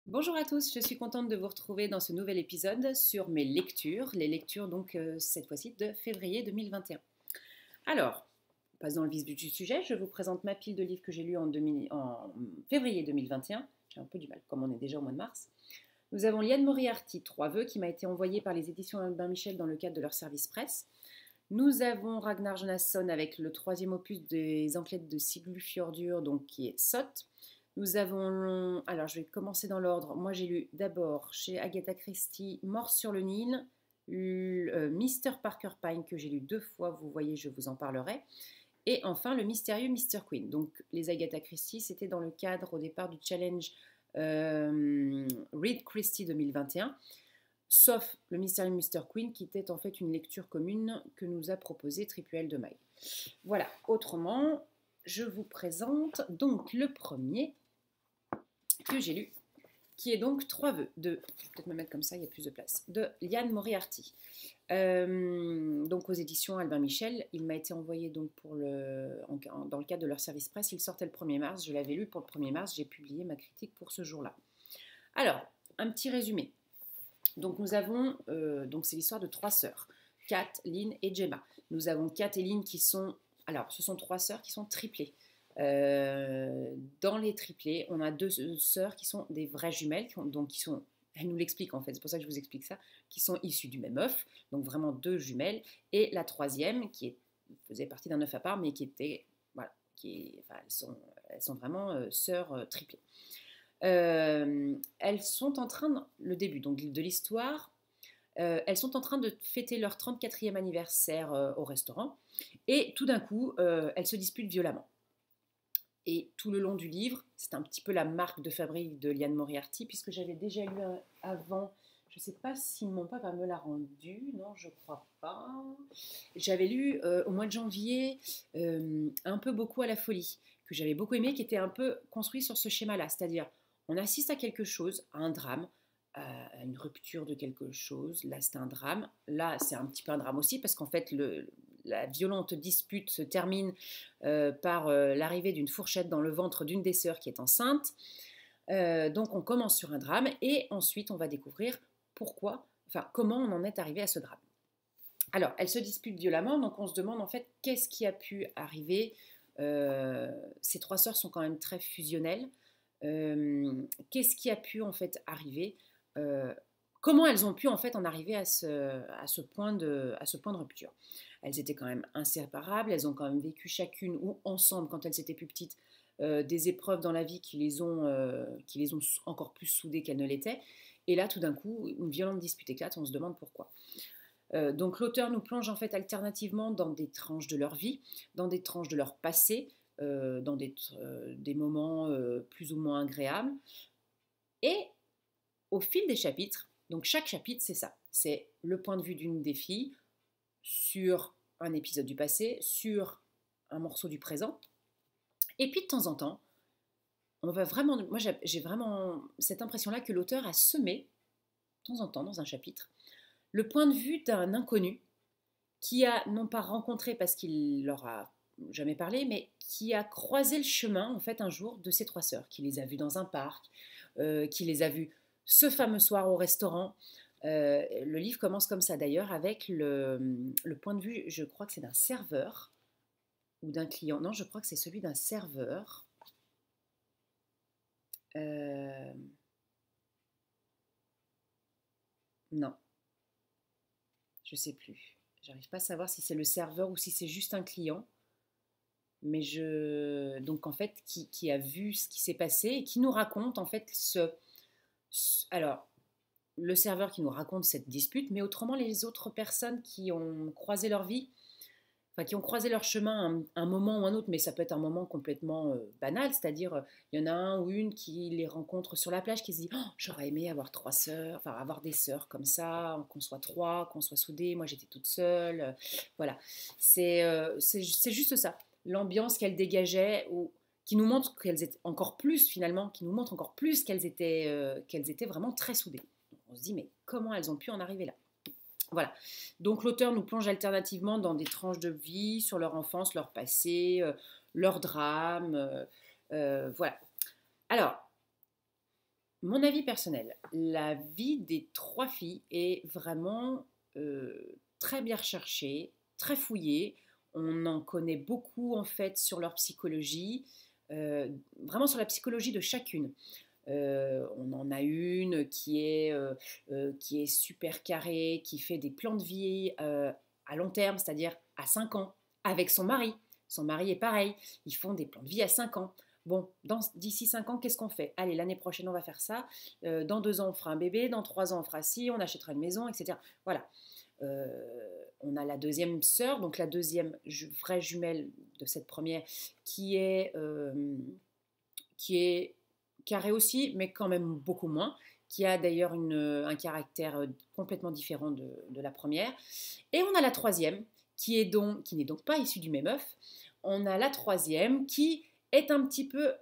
Bonjour à tous, je suis contente de vous retrouver dans ce nouvel épisode sur mes lectures, les lectures donc cette fois-ci de février 2021. Alors, on passe dans le vif du sujet, je vous présente ma pile de livres que j'ai lus en février 2021, j'ai un peu du mal comme on est déjà au mois de mars. Nous avons Liane Moriarty, Trois vœux, qui m'a été envoyé par les éditions Albin Michel dans le cadre de leur service presse. Nous avons Ragnar Jonasson avec le troisième opus des Enquêtes de Siglufjordur, donc qui est Sot. Nous avons, alors je vais commencer dans l'ordre. Moi j'ai lu d'abord chez Agatha Christie Mort sur le Nil, Mr. Parker Pine que j'ai lu 2 fois, vous voyez, je vous en parlerai. Et enfin le mystérieux Mr. Queen. Donc les Agatha Christie, c'était dans le cadre au départ du challenge Read Christie 2021, sauf le mystérieux Mr. Queen qui était en fait une lecture commune que nous a proposé Triple L de Maille. Voilà, autrement, je vous présente donc le premier que j'ai lu, qui est donc Trois vœux de, je vais peut-être me mettre comme ça, il y a plus de place, de Liane Moriarty. Donc aux éditions Albin Michel, il m'a été envoyé donc dans le cadre de leur service presse, il sortait le 1er mars, je l'avais lu pour le 1er mars, j'ai publié ma critique pour ce jour-là. Alors, un petit résumé. Donc nous avons, donc c'est l'histoire de trois sœurs, Kat, Lynn et Gemma. Nous avons Kat et Lynn qui sont, alors ce sont trois sœurs qui sont triplées. Dans les triplés, on a deux sœurs qui sont des vraies jumelles, elles nous l'expliquent en fait, c'est pour ça que je vous explique ça, qui sont issues du même œuf, donc vraiment deux jumelles, et la troisième faisait partie d'un œuf à part, mais qui était, voilà, elles sont vraiment sœurs triplées. Elles sont en train, le début donc, de l'histoire, elles sont en train de fêter leur 34e anniversaire au restaurant, et tout d'un coup, elles se disputent violemment. Et tout le long du livre, c'est un petit peu la marque de fabrique de Liane Moriarty, puisque j'avais déjà lu avant, je ne sais pas si mon papa me l'a rendu, non, je crois pas. J'avais lu au mois de janvier un peu beaucoup à la folie, que j'avais beaucoup aimé, qui était un peu construit sur ce schéma-là, c'est-à-dire on assiste à quelque chose, à un drame, à une rupture de quelque chose, là c'est un drame, là c'est un petit peu un drame aussi, parce qu'en fait la violente dispute se termine par l'arrivée d'une fourchette dans le ventre d'une des sœurs qui est enceinte. Donc on commence sur un drame et ensuite on va découvrir comment on en est arrivé à ce drame. Alors, elles se disputent violemment, donc on se demande en fait qu'est-ce qui a pu arriver. Ces trois sœurs sont quand même très fusionnelles. Qu'est-ce qui a pu en fait arriver Comment elles ont pu en fait en arriver à ce point de rupture. Elles étaient quand même inséparables, elles ont quand même vécu chacune ou ensemble quand elles étaient plus petites des épreuves dans la vie qui les ont encore plus soudées qu'elles ne l'étaient. Et là, tout d'un coup, une violente dispute éclate, on se demande pourquoi. Donc l'auteur nous plonge en fait alternativement dans des tranches de leur vie, dans des tranches de leur passé, dans des moments plus ou moins agréables. Et au fil des chapitres, donc chaque chapitre c'est ça, c'est le point de vue d'une des filles sur un épisode du passé, sur un morceau du présent. Et puis de temps en temps, moi j'ai vraiment cette impression-là que l'auteur a semé, de temps en temps dans un chapitre, le point de vue d'un inconnu qui a non pas rencontré parce qu'il leur a jamais parlé, mais qui a croisé le chemin en fait un jour de ces trois sœurs, qui les a vues dans un parc, qui les a vues ce fameux soir au restaurant. Le livre commence comme ça d'ailleurs avec le point de vue, je crois que c'est d'un serveur ou d'un client. Non, je crois que c'est celui d'un serveur. Non, je sais plus. J'arrive pas à savoir si c'est le serveur ou si c'est juste un client. Mais donc en fait, qui a vu ce qui s'est passé et qui nous raconte en fait alors, le serveur qui nous raconte cette dispute, mais autrement les autres personnes qui ont croisé leur vie, enfin qui ont croisé leur chemin un moment ou un autre, mais ça peut être un moment complètement banal, c'est-à-dire il y en a un ou une qui les rencontre sur la plage, qui se dit oh, j'aurais aimé avoir trois sœurs, enfin avoir des sœurs comme ça, qu'on soit trois, qu'on soit soudés, moi j'étais toute seule, voilà, c'est juste ça, l'ambiance qu'elle dégageait, ou qui nous montre qu'elles étaient encore plus finalement, qui nous montre encore plus qu'elles étaient vraiment très soudées. On se dit mais comment elles ont pu en arriver là? Voilà. Donc l'auteur nous plonge alternativement dans des tranches de vie, sur leur enfance, leur passé, leur drame. Voilà. Alors, Mon avis personnel, la vie des trois filles est vraiment très bien recherchée, très fouillée. On en connaît beaucoup en fait sur leur psychologie, euh, vraiment sur la psychologie de chacune. On en a une qui est super carrée, qui fait des plans de vie à long terme, c'est-à-dire à 5 ans, avec son mari. Son mari est pareil, ils font des plans de vie à 5 ans. Bon, d'ici 5 ans, qu'est-ce qu'on fait? Allez, l'année prochaine, on va faire ça. Dans 2 ans, on fera un bébé. Dans 3 ans, on fera ci. On achètera une maison, etc. Voilà. Euh, on a la deuxième sœur, donc la deuxième vraie jumelle de cette première, qui est carrée aussi, mais quand même beaucoup moins, qui a d'ailleurs un caractère complètement différent de la première. Et on a la troisième, qui n'est donc pas issue du même œuf. On a la troisième qui est un petit peu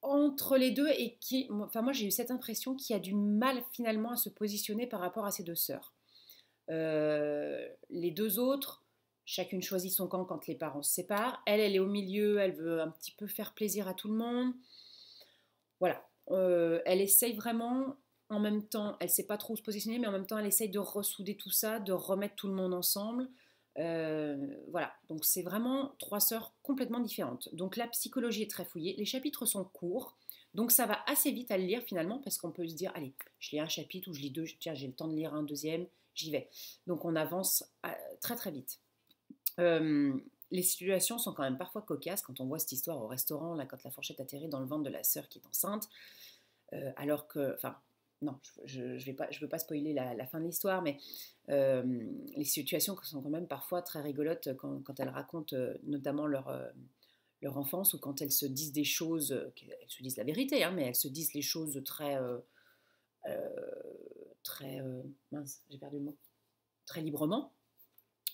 entre les deux et qui, enfin moi j'ai eu cette impression qu'il a du mal finalement à se positionner par rapport à ses deux sœurs. Les deux autres, chacune choisit son camp quand les parents se séparent. Elle est au milieu, elle veut un petit peu faire plaisir à tout le monde. Voilà, elle essaye vraiment, en même temps, elle ne sait pas trop où se positionner, mais en même temps, elle essaye de ressouder tout ça, de remettre tout le monde ensemble. Voilà, donc c'est vraiment trois sœurs complètement différentes. Donc la psychologie est très fouillée, les chapitres sont courts, donc ça va assez vite à le lire finalement, parce qu'on peut se dire, allez, je lis un chapitre ou je lis deux, tiens, j'ai le temps de lire un deuxième, j'y vais. Donc on avance très très vite. Euh, les situations sont quand même parfois cocasses quand on voit cette histoire au restaurant, là, quand la fourchette atterrit dans le ventre de la sœur qui est enceinte, alors que, enfin, non, je veux pas spoiler la fin de l'histoire, mais les situations sont quand même parfois très rigolotes quand elles racontent notamment leur enfance ou quand elles se disent des choses, elles se disent la vérité, hein, mais elles se disent les choses euh, très, mince, j'ai perdu le mot, très librement.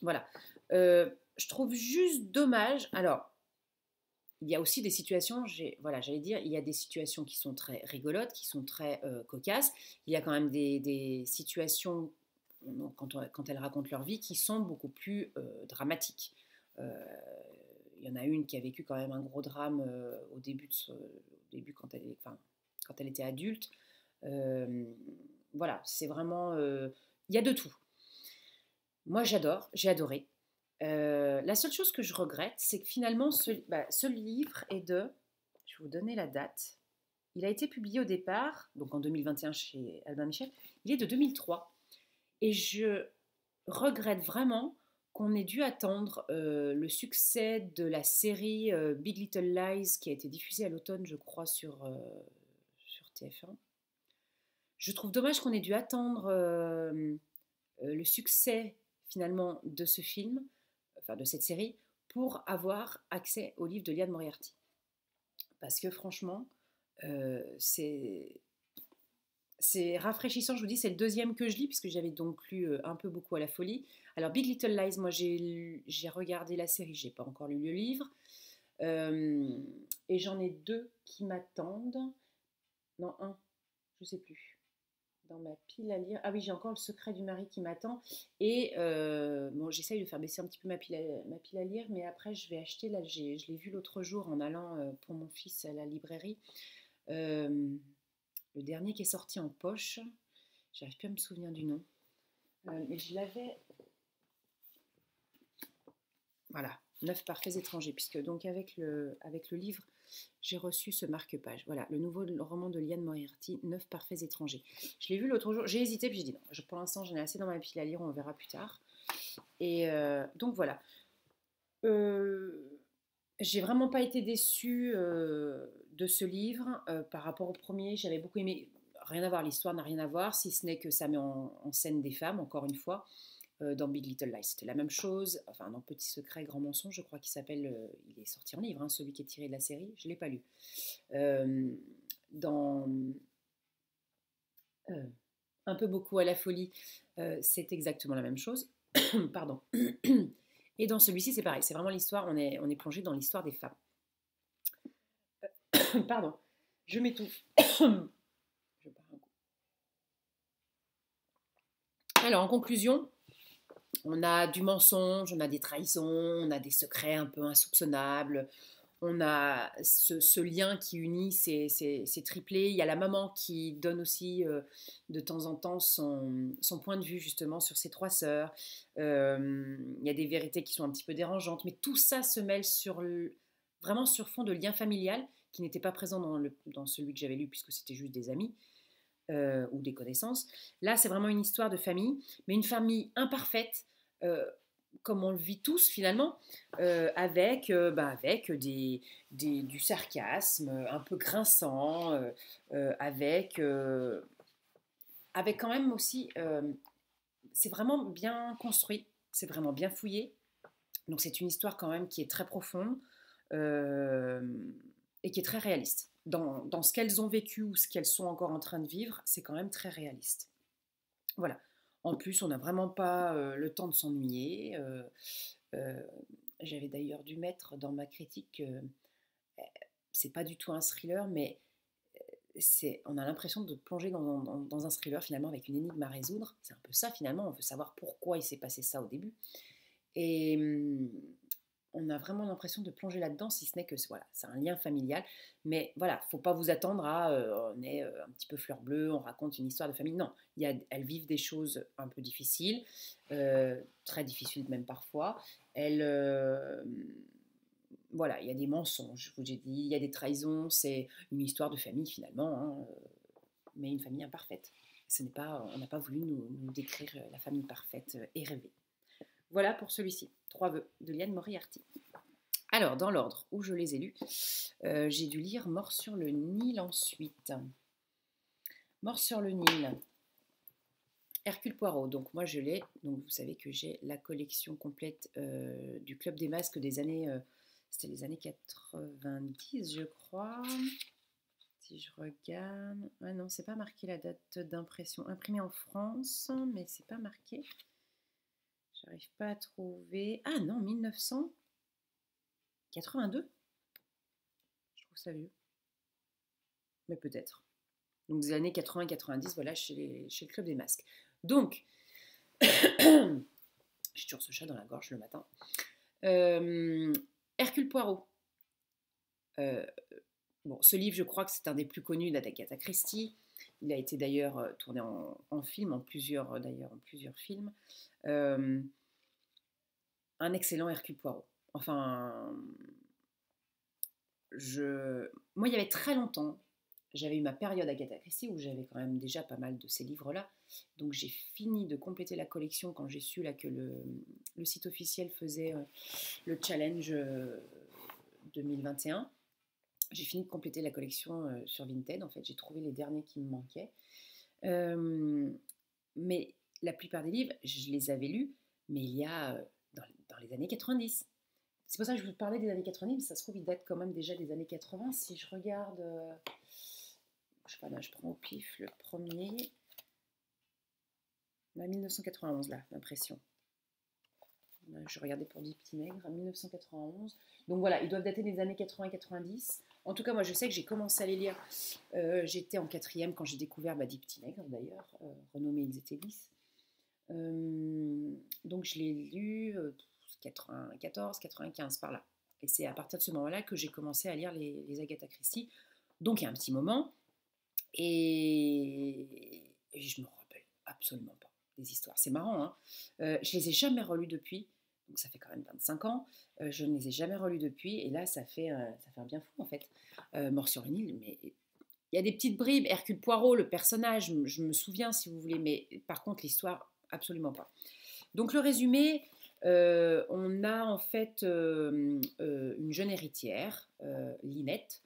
Voilà. Je trouve juste dommage. Alors, il y a aussi des situations, voilà, j'allais dire, il y a des situations qui sont très rigolotes, qui sont très cocasses. Il y a quand même des situations, quand elles racontent leur vie, qui sont beaucoup plus dramatiques. Euh, il y en a une qui a vécu quand même un gros drame au début quand elle était adulte. Euh, voilà, c'est vraiment... il y a de tout. Moi, j'ai adoré. La seule chose que je regrette, c'est que finalement, ce livre est de, je vais vous donner la date, il a été publié au départ, donc en 2021 chez Albin Michel, il est de 2003. Et je regrette vraiment qu'on ait dû attendre le succès de la série Big Little Lies qui a été diffusée à l'automne, je crois, sur TF1. Je trouve dommage qu'on ait dû attendre le succès finalement de ce film, enfin de cette série, pour avoir accès au livre de Liane Moriarty. Parce que franchement, euh, c'est c'est rafraîchissant, je vous dis, c'est le deuxième que je lis, puisque j'avais donc lu un peu beaucoup à la folie. Alors, Big Little Lies, moi j'ai regardé la série, j'ai pas encore lu le livre. Euh, et j'en ai deux qui m'attendent. Non, un, je sais plus. Dans ma pile à lire. Ah oui, j'ai encore le secret du mari qui m'attend. Et bon, j'essaye de faire baisser un petit peu ma pile à lire, mais après, je vais acheter. Là, je l'ai vu l'autre jour en allant pour mon fils à la librairie. Euh, le dernier qui est sorti en poche. J'arrive plus à me souvenir du nom. Mais je l'avais. Voilà, 9 parfaits étrangers, puisque donc avec le livre, j'ai reçu ce marque-page. Voilà, le nouveau roman de Liane Moriarty, 9 parfaits étrangers. Je l'ai vu l'autre jour, j'ai hésité, puis j'ai dit non, pour l'instant j'en ai assez dans ma pile à lire, on verra plus tard. Et donc voilà. Euh, j'ai vraiment pas été déçue de ce livre par rapport au premier. J'avais beaucoup aimé. Rien à voir, l'histoire n'a rien à voir, si ce n'est que ça met en scène des femmes, encore une fois. Dans Big Little Lies, c'était la même chose. Enfin, dans Petit Secret, Grand Mensonge, je crois qu'il s'appelle. Il est sorti en livre, hein, celui qui est tiré de la série. Je ne l'ai pas lu. Euh, dans Un peu beaucoup à la folie, c'est exactement la même chose. Pardon. Et dans celui-ci, c'est pareil. C'est vraiment l'histoire. On est plongé dans l'histoire des femmes. Pardon. Je m'étouffe. Je pars un coup. Alors, en conclusion, on a du mensonge, on a des trahisons, on a des secrets un peu insoupçonnables, On a ce lien qui unit ces triplés. Il y a la maman qui donne aussi de temps en temps son point de vue justement sur ses trois sœurs. Il y a des vérités qui sont un petit peu dérangeantes, mais tout ça se mêle vraiment sur fond de lien familial qui n'était pas présent dans celui que j'avais lu puisque c'était juste des amis ou des connaissances. Là, c'est vraiment une histoire de famille, mais une famille imparfaite. Comme on le vit tous finalement, avec du sarcasme un peu grinçant, avec quand même aussi, c'est vraiment bien construit, c'est vraiment bien fouillé, donc c'est une histoire quand même qui est très profonde euh, et qui est très réaliste. Dans ce qu'elles ont vécu ou ce qu'elles sont encore en train de vivre, c'est quand même très réaliste. Voilà. En plus, on n'a vraiment pas le temps de s'ennuyer. Euh, J'avais d'ailleurs dû mettre dans ma critique, c'est pas du tout un thriller, mais on a l'impression de plonger dans un thriller finalement avec une énigme à résoudre. C'est un peu ça finalement, on veut savoir pourquoi il s'est passé ça au début. Et on a vraiment l'impression de plonger là-dedans, si ce n'est que voilà, c'est un lien familial. Mais voilà, faut pas vous attendre à on est un petit peu fleur bleue, on raconte une histoire de famille. Non, elles vivent des choses un peu difficiles, très difficiles même parfois. Voilà, il y a des mensonges, je vous ai dit, il y a des trahisons, c'est une histoire de famille finalement, hein, mais une famille imparfaite. On n'a pas voulu nous décrire la famille parfaite et rêvée. Voilà pour celui-ci, 3 vœux de Liane Moriarty. Alors, dans l'ordre où je les ai lus, j'ai dû lire Mort sur le Nil ensuite. Mort sur le Nil. Hercule Poirot, donc moi je l'ai. Donc vous savez que j'ai la collection complète du Club des Masques des années... c'était les années 90, je crois. Si je regarde... Ah non, c'est pas marqué la date d'impression. Imprimé en France, mais c'est pas marqué. J'arrive pas à trouver... Ah non, 1982. Je trouve ça vieux. Mais peut-être. Donc des années 80-90, voilà, chez le Club des Masques. Donc, j'ai toujours ce chat dans la gorge le matin. Hercule Poirot. Bon, ce livre, je crois que c'est un des plus connus d'Agatha Christie. Il a été d'ailleurs tourné en film, en plusieurs films. Un excellent Hercule Poirot. Enfin, moi, il y avait très longtemps, j'avais eu ma période Agatha Christie où j'avais quand même déjà pas mal de ces livres-là. Donc j'ai fini de compléter la collection quand j'ai su là, que le site officiel faisait le challenge 2021. J'ai fini de compléter la collection sur Vinted. En fait, j'ai trouvé les derniers qui me manquaient. Mais la plupart des livres, je les avais lus, mais il y a dans les années 90. C'est pour ça que je vous parlais des années 90, mais ça se trouve, il date quand même déjà des années 80. Si je regarde, je sais pas, là, je prends au pif le premier. On a 1991 là, l'impression. Je regardais pour 10 petits nègres, 1991. Donc voilà, ils doivent dater des années 80-90. En tout cas, moi, je sais que j'ai commencé à les lire. J'étais en 4e quand j'ai découvert 10 petits nègres, d'ailleurs, renommés Ils étaient 10. Donc je l'ai lu 94, 95 par là. Et c'est à partir de ce moment-là que j'ai commencé à lire les Agatha Christie. Donc il y a un petit moment. Et je me rappelle absolument pas des histoires. C'est marrant, hein. Je les ai jamais relus depuis. Donc ça fait quand même 25 ans. Je ne les ai jamais relus depuis. Et là, ça fait un bien fou, en fait. Mort sur le Nil, mais il y a des petites bribes. Hercule Poirot, le personnage, je me souviens, si vous voulez. Mais par contre, l'histoire, absolument pas. Donc le résumé, on a en fait une jeune héritière, Lynette.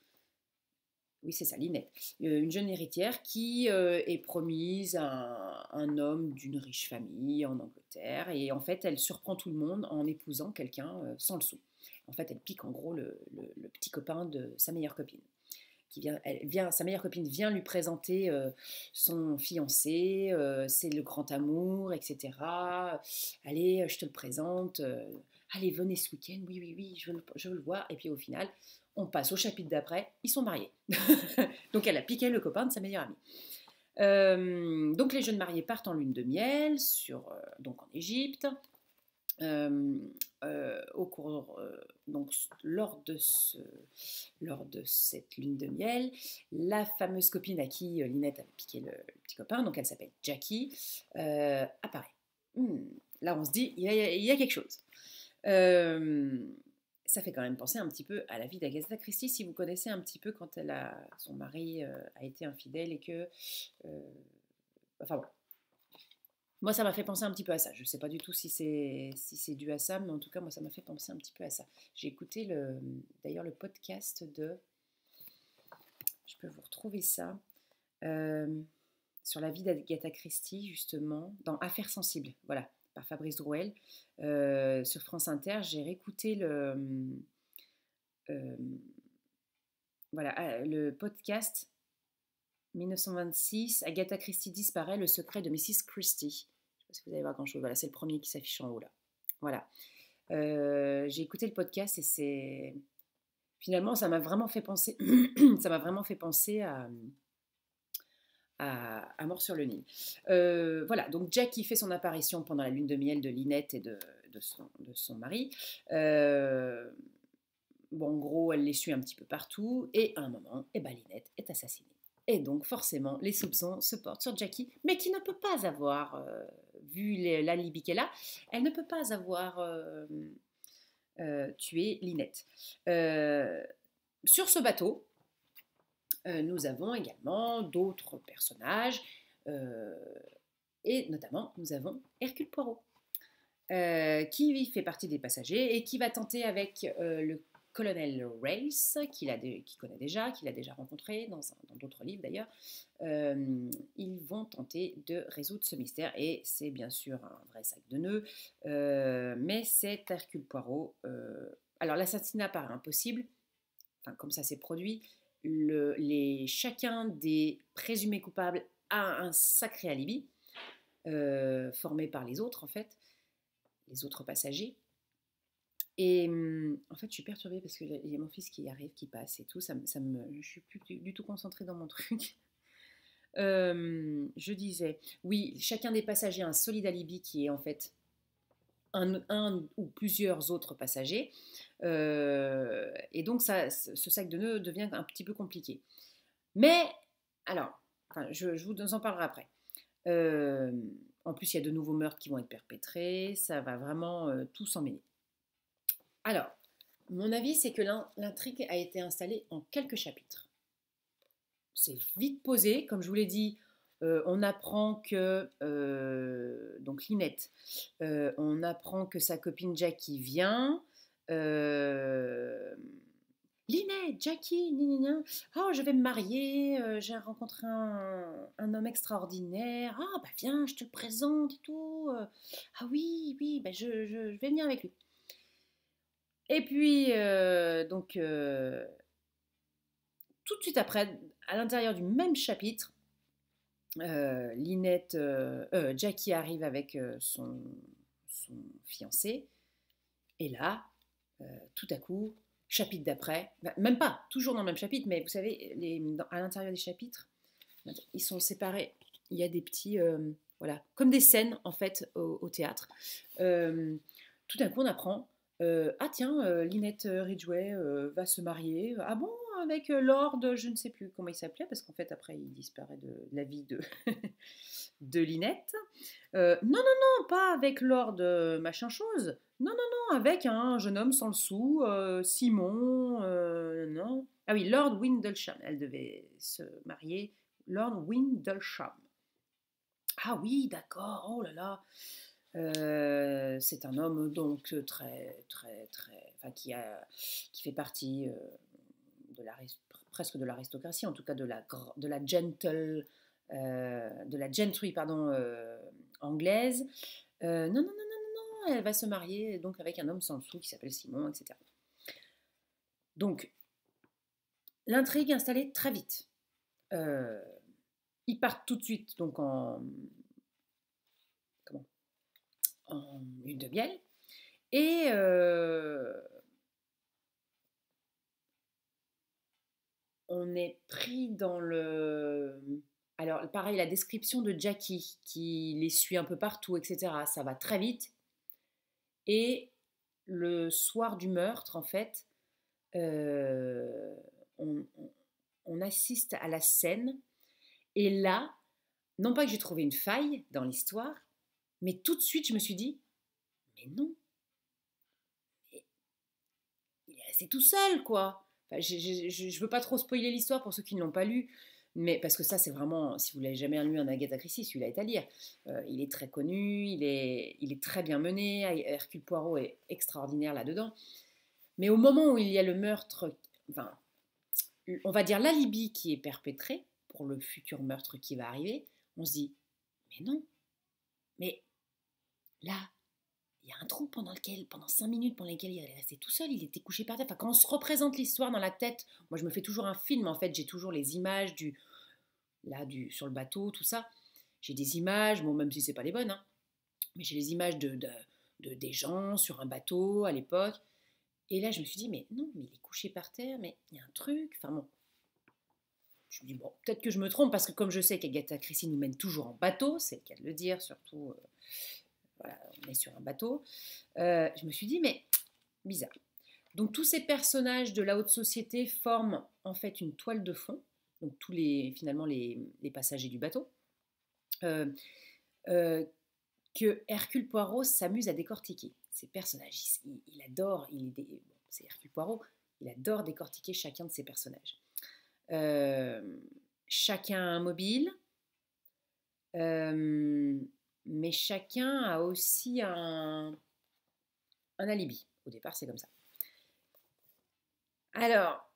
Oui, c'est ça, Lynette. Une jeune héritière qui est promise à un homme d'une riche famille en Angleterre. Et en fait, elle surprend tout le monde en épousant quelqu'un sans le sou. En fait, elle pique en gros le petit copain de sa meilleure copine. Sa meilleure copine vient lui présenter son fiancé, c'est le grand amour, etc. Allez, je te le présente. Allez, venez ce week-end. Oui, oui, oui, je veux le voir. Et puis au final, on passe au chapitre d'après. Ils sont mariés. Donc elle a piqué le copain de sa meilleure amie. Donc les jeunes mariés partent en lune de miel donc en Égypte. euh, au cours, donc lors de cette lune de miel, la fameuse copine à qui Lynette avait piqué le petit copain, donc elle s'appelle Jackie, apparaît. Hmm, là, on se dit, il y a quelque chose. Euh, Ça fait quand même penser un petit peu à la vie d'Agatha Christie, si vous connaissez un petit peu quand son mari a été infidèle et que... enfin bon, moi, ça m'a fait penser un petit peu à ça. Je ne sais pas du tout si c'est dû à ça, mais en tout cas, moi, ça m'a fait penser un petit peu à ça. J'ai écouté d'ailleurs le podcast de... Je peux vous retrouver ça. euh, sur la vie d'Agatha Christie, justement, dans Affaires sensibles, voilà, par Fabrice Drouel. Sur France Inter, j'ai réécouté euh, le podcast 1926, Agatha Christie disparaît, le secret de Mrs. Christie. Je ne sais pas si vous allez voir grand-chose. Voilà, c'est le premier qui s'affiche en haut là. Voilà. J'ai écouté le podcast et c'est... Finalement, ça m'a vraiment fait penser, ça m'a vraiment fait penser à Mort sur le Nil. Voilà, donc Jackie fait son apparition pendant la lune de miel de Lynette et de son mari. Bon, en gros, elle les suit un petit peu partout et à un moment, Lynette est assassinée. Et donc, forcément, les soupçons se portent sur Jackie, mais qui ne peut pas avoir, vu l'alibi qu'elle a, elle ne peut pas avoir tué Lynette. Sur ce bateau, nous avons également d'autres personnages, euh, et notamment, nous avons Hercule Poirot, qui fait partie des passagers et qui va tenter avec le colonel Race, qu'il connaît déjà, qu'il a déjà rencontré dans d'autres livres d'ailleurs. Ils vont tenter de résoudre ce mystère et c'est bien sûr un vrai sac de nœuds, mais c'est Hercule Poirot. Alors l'assassinat paraît impossible, enfin, comme ça s'est produit. Chacun des présumés coupables a un sacré alibi, formé par les autres en fait, les autres passagers. Et en fait, je suis perturbée parce qu'il y a mon fils qui arrive, qui passe et tout. Je suis plus du tout concentrée dans mon truc. Je disais, oui, chacun des passagers a un solide alibi qui est en fait un ou plusieurs autres passagers. Et donc, ce sac de nœuds devient un petit peu compliqué. Mais, alors, enfin, je vous en parlerai après. En plus, il y a de nouveaux meurtres qui vont être perpétrés. Ça va vraiment tout s'emmêler. Alors, mon avis, c'est que l'intrigue a été installée en quelques chapitres. C'est vite posé, comme je vous l'ai dit, on apprend que, donc Lynette, on apprend que sa copine Jackie vient. Lynette, Jackie, oh, je vais me marier, j'ai rencontré un homme extraordinaire. Ah, bah viens, je te le présente et tout. Ah oui, oui, bah je vais venir avec lui. Et puis, tout de suite après, à l'intérieur du même chapitre, Jackie arrive avec son fiancé. Et là, tout à coup, chapitre d'après, même pas, toujours dans le même chapitre, mais vous savez, à l'intérieur des chapitres, ils sont séparés. Il y a des petits, voilà, comme des scènes en fait au théâtre. Tout d'un coup, on apprend, ah tiens, Lynette Ridgway va se marier. Ah bon, avec Lord, je ne sais plus comment il s'appelait, parce qu'en fait après il disparaît de la vie de de Lynette. Non, non, non, pas avec Lord machin chose. Non, non, non, avec un jeune homme sans le sou, Simon, non. Ah oui, Lord Windlesham. Elle devait se marier. Lord Windlesham. Ah oui, d'accord, oh là là. C'est un homme donc très, très, très, enfin, qui fait partie presque de l'aristocratie, en tout cas de la gentry pardon, anglaise. Non, non, non, non, non, elle va se marier donc avec un homme sans le sou qui s'appelle Simon, etc. Donc, l'intrigue est installée très vite. Ils partent tout de suite donc en lune de miel. Et on est pris dans le... Alors, pareil, la description de Jackie, qui les suit un peu partout, etc. Ça va très vite. Et le soir du meurtre, en fait, euh, on, on assiste à la scène. Et là, non pas que j'ai trouvé une faille dans l'histoire, mais tout de suite, je me suis dit, mais non, il est resté tout seul, quoi. Enfin, je veux pas trop spoiler l'histoire pour ceux qui ne l'ont pas lu, mais parce que ça, c'est vraiment, si vous l'avez jamais lu un Agatha Christie, celui-là est à lire. Il est très connu, il est très bien mené. Hercule Poirot est extraordinaire là-dedans. Mais au moment où il y a le meurtre, enfin, on va dire l'alibi qui est perpétré pour le futur meurtre qui va arriver, on se dit, mais non, mais là, il y a un trou pendant 5 minutes, pendant lesquelles il est resté tout seul, il était couché par terre. Enfin, quand on se représente l'histoire dans la tête, moi je me fais toujours un film, en fait, j'ai toujours les images sur le bateau, tout ça. J'ai des images, bon, même si c'est pas les bonnes, hein, mais j'ai les images des gens sur un bateau à l'époque. Et là, je me suis dit, mais non, mais il est couché par terre, mais il y a un truc. Enfin bon, je me dis, bon, peut-être que je me trompe, parce que comme je sais qu'Agatha Christie nous mène toujours en bateau, c'est le cas de le dire, surtout, voilà, on est sur un bateau, je me suis dit, mais bizarre. Donc tous ces personnages de la haute société forment en fait une toile de fond, donc finalement les passagers du bateau, euh, euh, que Hercule Poirot s'amuse à décortiquer. Ces personnages, il adore, bon, c'est Hercule Poirot, il adore décortiquer chacun de ces personnages. Euh, Chacun a un mobile, euh, mais chacun a aussi un alibi. Au départ, c'est comme ça. Alors,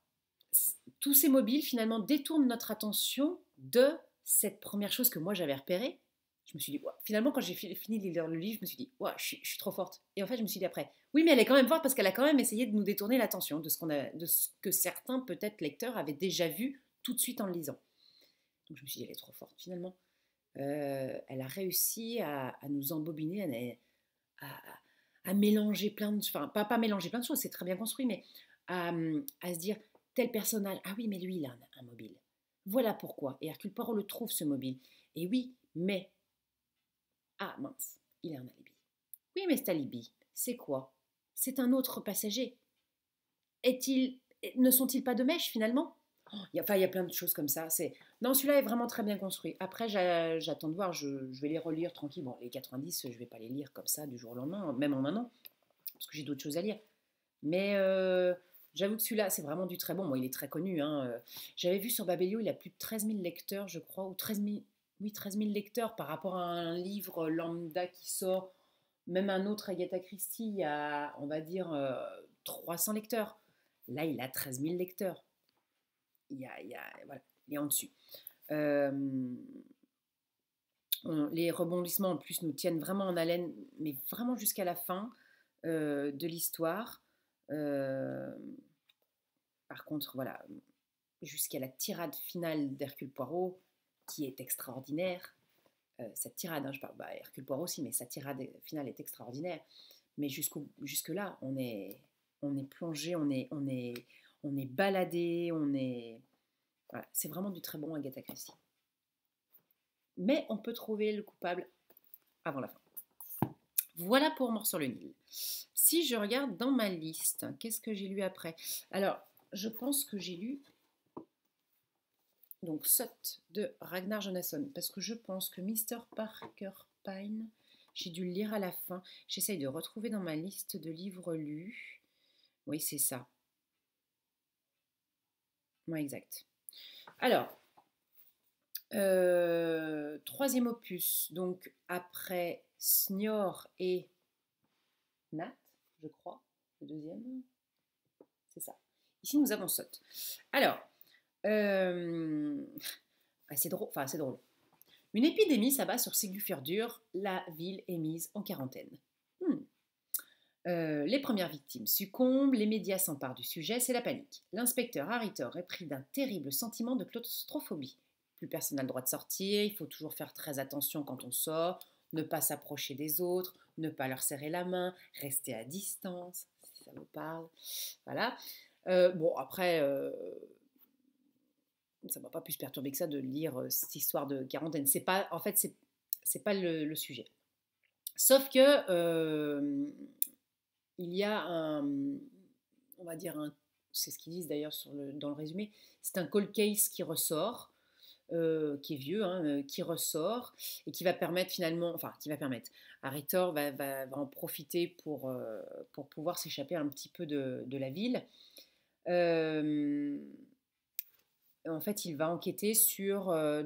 tous ces mobiles finalement détournent notre attention de cette première chose que moi j'avais repérée. Je me suis dit, ouais. Finalement, quand j'ai fini de lire le livre, je me suis dit, ouais, je suis trop forte. Et en fait, je me suis dit après, oui, mais elle est quand même forte parce qu'elle a quand même essayé de nous détourner l'attention de ce que certains, peut-être, lecteurs avaient déjà vu tout de suite en le lisant. Donc je me suis dit, elle est trop forte finalement. Elle a réussi à nous embobiner, à, à mélanger plein de... Enfin, pas mélanger plein de choses, c'est très bien construit, mais à se dire, tel personnage, ah oui, mais lui, il a un mobile. Voilà pourquoi. Et Hercule Poirot le trouve, ce mobile. Et oui, mais... Ah mince, il a un alibi. Oui, mais cet alibi, c'est quoi? C'est un autre passager. Est-il... Ne sont-ils pas de mèche, finalement? Enfin, il y a plein de choses comme ça. Non, celui-là est vraiment très bien construit. Après, j'attends de voir. Je vais les relire tranquille. Bon, les 90, je ne vais pas les lire comme ça du jour au lendemain, même en un an, parce que j'ai d'autres choses à lire. Mais j'avoue que celui-là, c'est vraiment du très bon. Bon, il est très connu, hein. J'avais vu sur Babelio, il a plus de 13 000 lecteurs, je crois, ou 13 000, oui, 13 000 lecteurs par rapport à un livre lambda qui sort. Même un autre Agatha Christie, il y a, on va dire, 300 lecteurs. Là, il a 13 000 lecteurs. Voilà, il est en dessus. Euh, les rebondissements en plus nous tiennent vraiment en haleine, mais vraiment jusqu'à la fin de l'histoire. Euh, Par contre, voilà, jusqu'à la tirade finale d'Hercule Poirot, qui est extraordinaire. Cette tirade, hein, je parle, bah, Hercule Poirot aussi, mais sa tirade finale est extraordinaire. Mais jusque-là, on est plongé, on est baladé, voilà, c'est vraiment du très bon Agatha Christie. Mais on peut trouver le coupable avant la fin. Voilà pour Mort sur le Nil. Si je regarde dans ma liste, qu'est-ce que j'ai lu après? Alors, je pense que j'ai lu donc Sot de Ragnar Jonasson, parce que je pense que Mr. Parker Pine, j'ai dû le lire à la fin. J'essaye de retrouver dans ma liste de livres lus. Oui, c'est ça. Oui, exact. Alors, troisième opus, donc après Snior et Nat, je crois, le deuxième, c'est ça. Ici, nous avons Sot. Alors, c'est drôle, enfin, c'est drôle. Une épidémie s'abat sur Séguferdure, la ville est mise en quarantaine. Les premières victimes succombent, les médias s'emparent du sujet, c'est la panique. L'inspecteur Harritor est pris d'un terrible sentiment de claustrophobie. Plus personne n'a le droit de sortir, il faut toujours faire très attention quand on sort, ne pas s'approcher des autres, ne pas leur serrer la main, rester à distance, si ça vous parle. Voilà. Bon, après, ça m'a pas plus perturbé que ça de lire cette histoire de quarantaine. C'est pas, en fait, c'est pas le sujet. Sauf que il y a on va dire c'est ce qu'ils disent d'ailleurs dans le résumé, c'est un cold case qui ressort, qui est vieux, hein, qui ressort et qui va permettre finalement, enfin qui va permettre, Aritor va en profiter pour pouvoir s'échapper un petit peu de la ville. Euh, En fait, il va enquêter sur la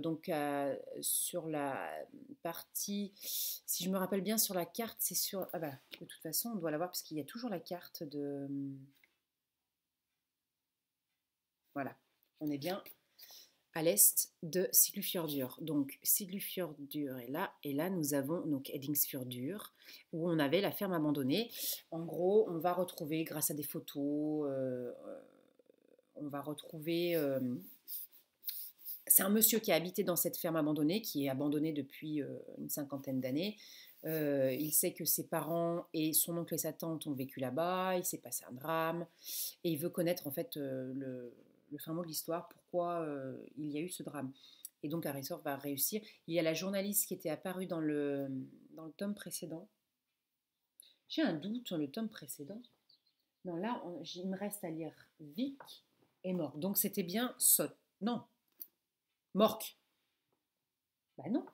partie, si je me rappelle bien, sur la carte, c'est sur, ah bah, de toute façon, on doit l'avoir parce qu'il y a toujours la carte de, voilà, on est bien à l'est de Siglufjordur. Donc Siglufjordur est là, et là nous avons donc Eddingsfjordur, où on avait la ferme abandonnée. En gros, on va retrouver, grâce à des photos, on va retrouver c'est un monsieur qui a habité dans cette ferme abandonnée, qui est abandonnée depuis une cinquantaine d'années. Il sait que ses parents et son oncle et sa tante ont vécu là-bas, il s'est passé un drame, et il veut connaître en fait le fin mot de l'histoire, pourquoi il y a eu ce drame. Et donc Harrison va réussir. Il y a la journaliste qui était apparue dans le tome précédent. J'ai un doute sur le tome précédent. Non, là, il me reste à lire Vic est mort. Donc c'était bien Sot. Non, Mork. Bah non.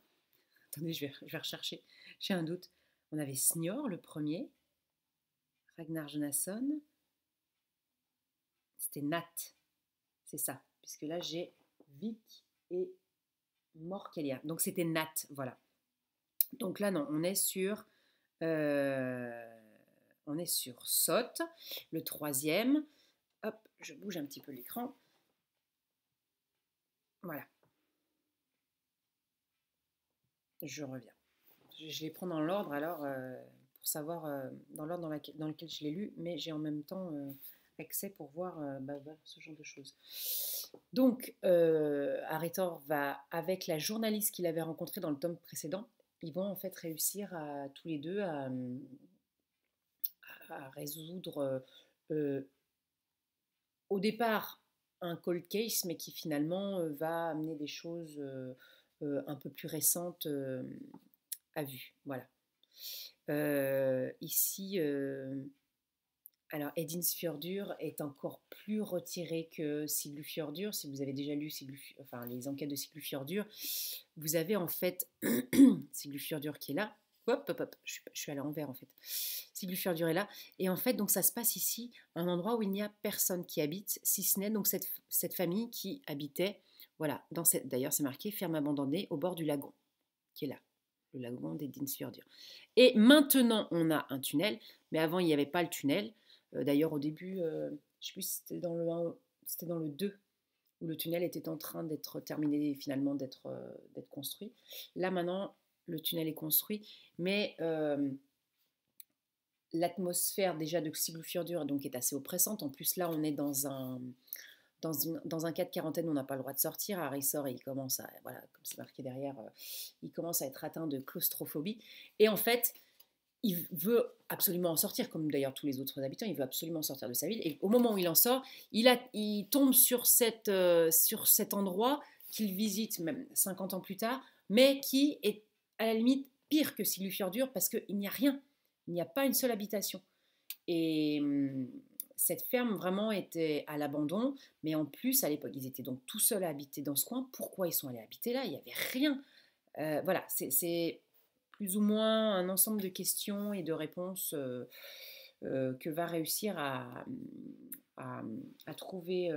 Attendez, je vais rechercher. J'ai un doute. On avait Snior, le premier. Ragnar Jonasson. C'était Nat. C'est ça. Puisque là, j'ai Vic et Morkelia. Donc, c'était Nat. Voilà. Donc là, non. On est sur Sot. Le troisième. Hop, je bouge un petit peu l'écran. Voilà. Je reviens. Je les prends dans l'ordre alors pour savoir dans l'ordre dans lequel je l'ai lu, mais j'ai en même temps accès pour voir ce genre de choses. Donc, Aritor va, avec la journaliste qu'il avait rencontrée dans le tome précédent, ils vont en fait réussir tous les deux à résoudre au départ un cold case, mais qui finalement va amener des choses un peu plus récentes à vue. Voilà. Ici, alors Eddingsfjordur est encore plus retiré que Siglufjordur. Si vous avez déjà lu enfin, les enquêtes de Siglufjordur, vous avez en fait Siglufjordur qui est là. Hop, hop, hop, je suis à l'envers en fait. Siglufjordur est là. Et en fait, donc ça se passe ici, un endroit où il n'y a personne qui habite, si ce n'est donc cette famille qui habitait, voilà, d'ailleurs c'est marqué ferme abandonnée au bord du lagon, qui est là, le lagon d'Eddingsfjordur. Et maintenant, on a un tunnel, mais avant, il n'y avait pas le tunnel. D'ailleurs, au début, je ne sais plus si c'était dans le 1, c'était dans le 2, où le tunnel était en train d'être terminé, finalement, d'être construit. Là, maintenant, le tunnel est construit, mais l'atmosphère déjà de Siglufjordur donc est assez oppressante. En plus, là, on est dans un cas de quarantaine où on n'a pas le droit de sortir. Harry sort et il commence à, voilà, comme c'est marqué derrière, il commence à être atteint de claustrophobie. Et en fait, il veut absolument en sortir, comme d'ailleurs tous les autres habitants, il veut absolument sortir de sa ville. Et au moment où il en sort, il tombe sur cet endroit qu'il visite même 50 ans plus tard, mais qui est à la limite pire que Siglufjordur parce qu'il n'y a rien, il n'y a pas une seule habitation. Et cette ferme vraiment était à l'abandon, mais en plus à l'époque ils étaient donc tout seuls à habiter dans ce coin. Pourquoi ils sont allés habiter là? Il n'y avait rien. Voilà, c'est plus ou moins un ensemble de questions et de réponses que va réussir à trouver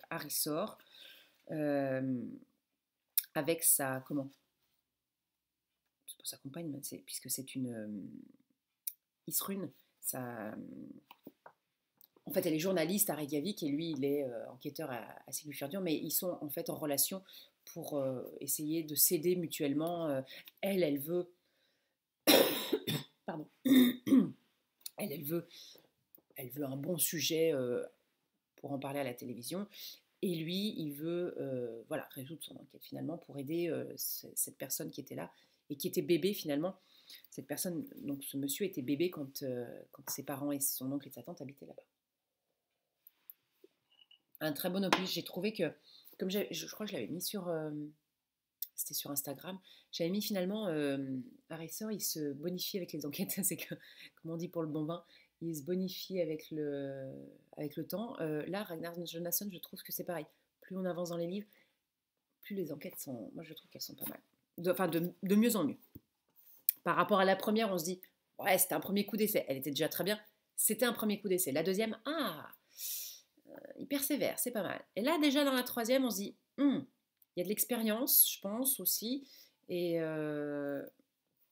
Harrissor avec c'est pas sa compagne, puisque c'est une Isrune, en fait, elle est journaliste à Reykjavik et lui, il est enquêteur à Siglufjordur, mais ils sont en fait en relation pour essayer de s'aider mutuellement. Elle veut, pardon, elle veut un bon sujet pour en parler à la télévision, et lui, il veut, voilà, résoudre son enquête finalement pour aider cette personne qui était là et qui était bébé finalement. Cette personne, donc ce monsieur était bébé quand ses parents et son oncle et sa tante habitaient là-bas. Un très bon opus. J'ai trouvé que, comme je crois que je l'avais mis c'était sur Instagram, j'avais mis finalement Harrison, il se bonifie avec les enquêtes. C'est que, comme on dit pour le bon vin, il se bonifie avec le temps. Là, Ragnar Jonasson, je trouve que c'est pareil. Plus on avance dans les livres, plus les enquêtes sont... Moi, je trouve qu'elles sont pas mal. De mieux en mieux. Par rapport à la première, on se dit, ouais, c'était un premier coup d'essai. Elle était déjà très bien. C'était un premier coup d'essai. La deuxième, il persévère, c'est pas mal. Et là, déjà, dans la troisième, on se dit, il y a de l'expérience, je pense, aussi. Et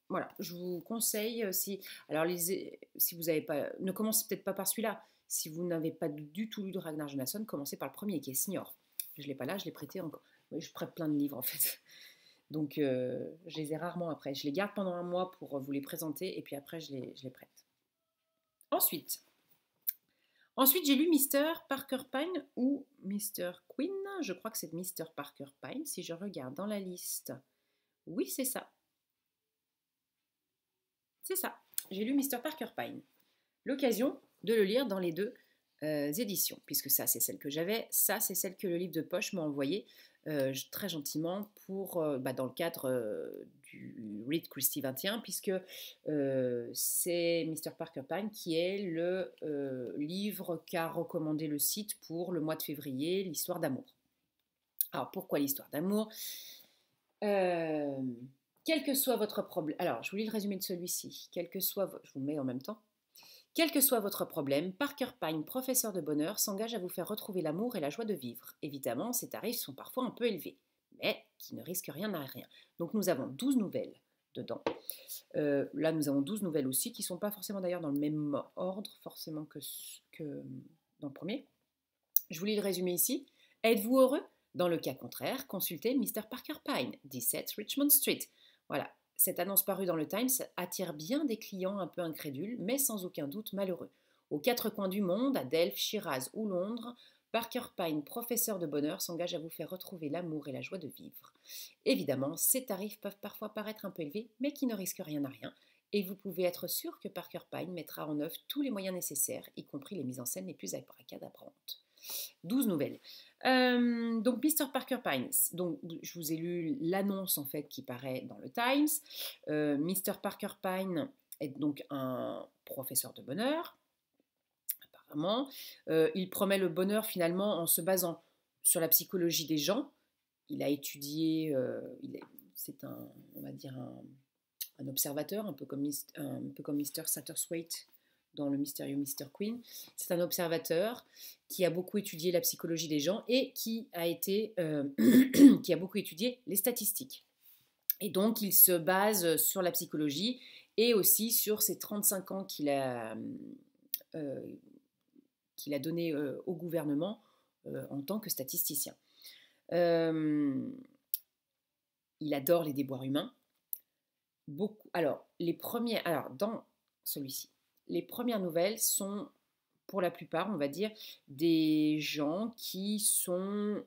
voilà, je vous conseille, alors si vous n'avez pas, ne commencez peut-être pas par celui-là. Si vous n'avez pas du tout lu de Ragnar Jonasson, commencez par le premier, qui est Signor. Je ne l'ai pas là, je l'ai prêté encore. Je prête plein de livres, en fait. Donc, je les ai rarement après. Je les garde pendant un mois pour vous les présenter, et puis après, je les prête. Ensuite, j'ai lu Mr. Parker Pine ou Mr. Queen. Je crois que c'est Mr. Parker Pine. Si je regarde dans la liste, oui, c'est ça. C'est ça. J'ai lu Mr. Parker Pine. L'occasion de le lire dans les deux éditions, puisque ça, c'est celle que j'avais. Ça, c'est celle que le livre de poche m'a envoyée très gentiment dans le cadre du Read Christie 21, puisque c'est Mr. Parker Pine qui est le livre qu'a recommandé le site pour le mois de février, l'histoire d'amour. Alors, pourquoi l'histoire d'amour ? Quel que soit votre problème... Alors, je vous lis le résumé de celui-ci. Je vous le mets en même temps. Quel que soit votre problème, Parker Pine, professeur de bonheur, s'engage à vous faire retrouver l'amour et la joie de vivre. Évidemment, ces tarifs sont parfois un peu élevés, mais qui ne risquent rien à rien. Donc nous avons 12 nouvelles dedans. Là, nous avons 12 nouvelles aussi, qui ne sont pas forcément d'ailleurs dans le même ordre, forcément que dans le premier. Je vous lis le résumé ici. Êtes-vous heureux ? Dans le cas contraire, consultez Mr. Parker Pine, 17 Richmond Street. Voilà. Cette annonce parue dans le Times attire bien des clients un peu incrédules, mais sans aucun doute malheureux. Aux quatre coins du monde, à Delphes, Shiraz ou Londres, Parker Pine, professeur de bonheur, s'engage à vous faire retrouver l'amour et la joie de vivre. Évidemment, ces tarifs peuvent parfois paraître un peu élevés, mais qui ne risquent rien à rien, et vous pouvez être sûr que Parker Pine mettra en œuvre tous les moyens nécessaires, y compris les mises en scène les plus abracadabrantes. 12 nouvelles. Donc Mr. Parker Pine, donc je vous ai lu l'annonce en fait qui paraît dans le Times. Mr. Parker Pine est donc un professeur de bonheur, apparemment. Il promet le bonheur finalement en se basant sur la psychologie des gens. Il a étudié, on va dire un observateur, un peu comme Mr. Satterthwaite dans le mystérieux Mr. Queen. C'est un observateur qui a beaucoup étudié la psychologie des gens et qui a beaucoup étudié les statistiques. Et donc, il se base sur la psychologie et aussi sur ces 35 ans qu'il a donné au gouvernement en tant que statisticien. Il adore les déboires humains. Dans celui-ci, les premières nouvelles sont, pour la plupart, on va dire, des gens qui sont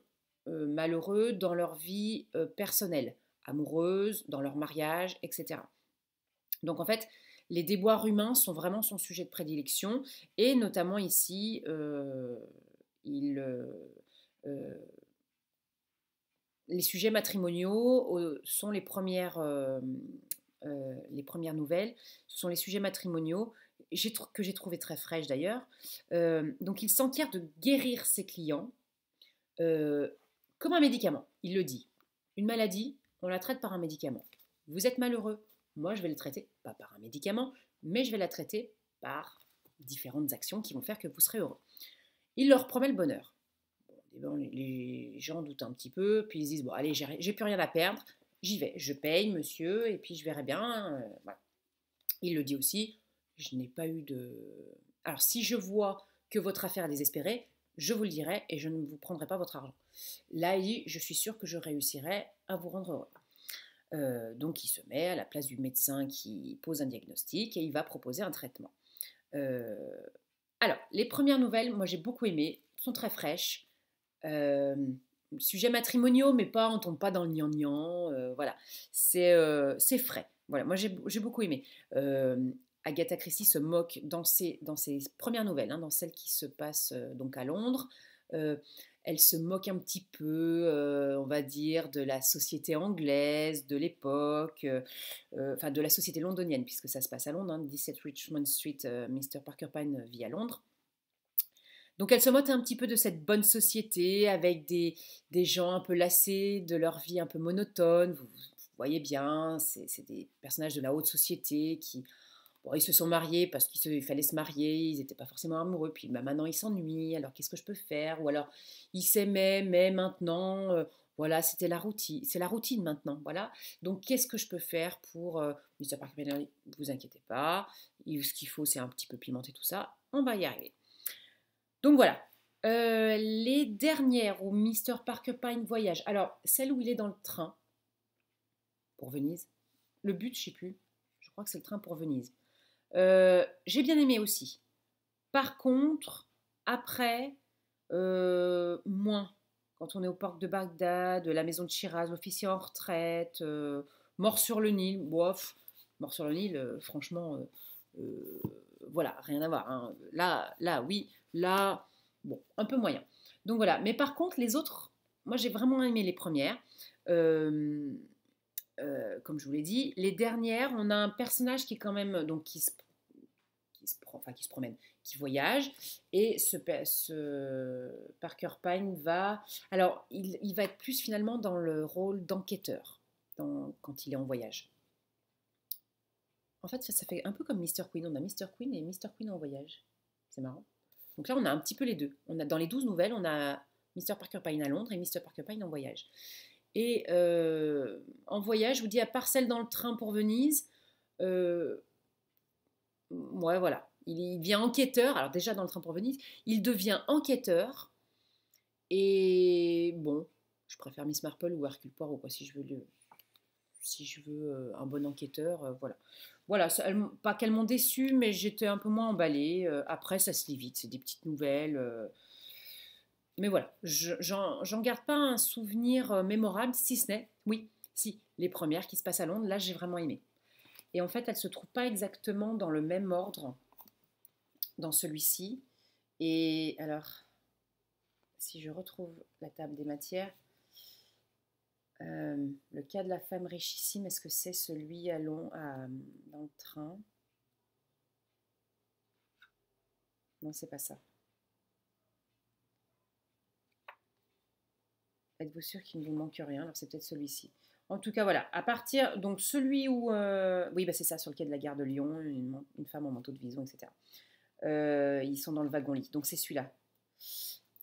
malheureux dans leur vie personnelle, amoureuse, dans leur mariage, etc. Donc en fait, les déboires humains sont vraiment son sujet de prédilection, et notamment ici, les sujets matrimoniaux sont les premières nouvelles. Ce sont les sujets matrimoniaux que j'ai trouvé très fraîches d'ailleurs. Donc il s'enquiert de guérir ses clients comme un médicament, il le dit. Une maladie, on la traite par un médicament. Vous êtes malheureux, moi je vais le traiter, pas par un médicament, mais je vais la traiter par différentes actions qui vont faire que vous serez heureux. Il leur promet le bonheur. Les gens doutent un petit peu, puis ils se disent, bon allez, j'ai plus rien à perdre, j'y vais, je paye monsieur, et puis je verrai bien. Voilà. Il le dit aussi, je n'ai pas eu de... Alors si je vois que votre affaire est désespérée, je vous le dirai et je ne vous prendrai pas votre argent. Là, il dit, je suis sûr que je réussirai à vous rendre heureux. Donc il se met à la place du médecin qui pose un diagnostic et il va proposer un traitement. Alors, les premières nouvelles, moi j'ai beaucoup aimé, sont très fraîches. Sujets matrimoniaux, mais on tombe pas dans le gnangnan. Voilà, c'est frais. Voilà, moi j'ai beaucoup aimé. Agatha Christie se moque dans ses premières nouvelles, dans celles qui se passent donc à Londres. Elle se moque un petit peu, on va dire, de la société anglaise, de l'époque, enfin de la société londonienne, puisque ça se passe à Londres, hein, 17 Richmond Street, Mr. Parker Pine vit à Londres. Donc elle se moque un petit peu de cette bonne société avec des gens un peu lassés de leur vie un peu monotone. Vous voyez bien, c'est des personnages de la haute société qui, bon, ils se sont mariés parce qu'il fallait se marier, ils n'étaient pas forcément amoureux, puis bah, maintenant ils s'ennuient, alors qu'est-ce que je peux faire? Ou alors ils s'aimaient, mais maintenant, voilà, c'était la routine, c'est la routine maintenant, voilà. Donc qu'est-ce que je peux faire pour Mr. Parker Pine? Vous inquiétez pas, ce qu'il faut c'est un petit peu pimenter tout ça, on va y arriver. Donc voilà. Les dernières où Mr. Parker Pine voyage. Alors, celle où il est dans le train pour Venise. Le but, je ne sais plus. Je crois que c'est le train pour Venise. J'ai bien aimé aussi. Par contre, après, moins. Quand on est au port de Bagdad, la maison de Shiraz, l'officier en retraite, mort sur le Nil, bof, mort sur le Nil, franchement, euh, voilà, rien à voir, hein. Là, oui, là, bon, un peu moyen. Donc voilà, mais par contre, les autres, moi j'ai vraiment aimé les premières. Euh, comme je vous l'ai dit, les dernières, on a un personnage qui est quand même, donc qui se promène, qui voyage, et ce Parker Pine va, alors il va être plus finalement dans le rôle d'enquêteur quand il est en voyage. En fait, ça fait un peu comme Mr. Queen. On a Mr. Queen et Mr. Queen en voyage. C'est marrant. Donc là, on a un petit peu les deux. On a, dans les 12 nouvelles, on a Mr. Parker Pine à Londres et Mr. Parker Pine en voyage. Et en voyage, je vous dis, à part celle dans le train pour Venise, ouais, voilà. Il devient enquêteur. Alors déjà, dans le train pour Venise, il devient enquêteur. Et bon, je préfère Miss Marple ou Hercule Poirot, quoi, si je veux un bon enquêteur, voilà. Voilà, pas qu'elles m'ont déçue, mais j'étais un peu moins emballée. Après, ça se lit vite, c'est des petites nouvelles. Mais voilà, j'en garde pas un souvenir mémorable, si ce n'est, oui, si, les premières qui se passent à Londres, là j'ai vraiment aimé. Et en fait, elles ne se trouvent pas exactement dans le même ordre dans celui-ci. Et alors, si je retrouve la table des matières, le cas de la femme richissime, est-ce que c'est celui dans le train? Non, c'est pas ça. Êtes-vous sûr qu'il ne vous manque rien? Alors c'est peut-être celui-ci. En tout cas, voilà. À partir, donc celui où, oui, bah c'est ça, sur le quai de la gare de Lyon, une femme en manteau de vison, etc. Ils sont dans le wagon-lit. Donc c'est celui-là.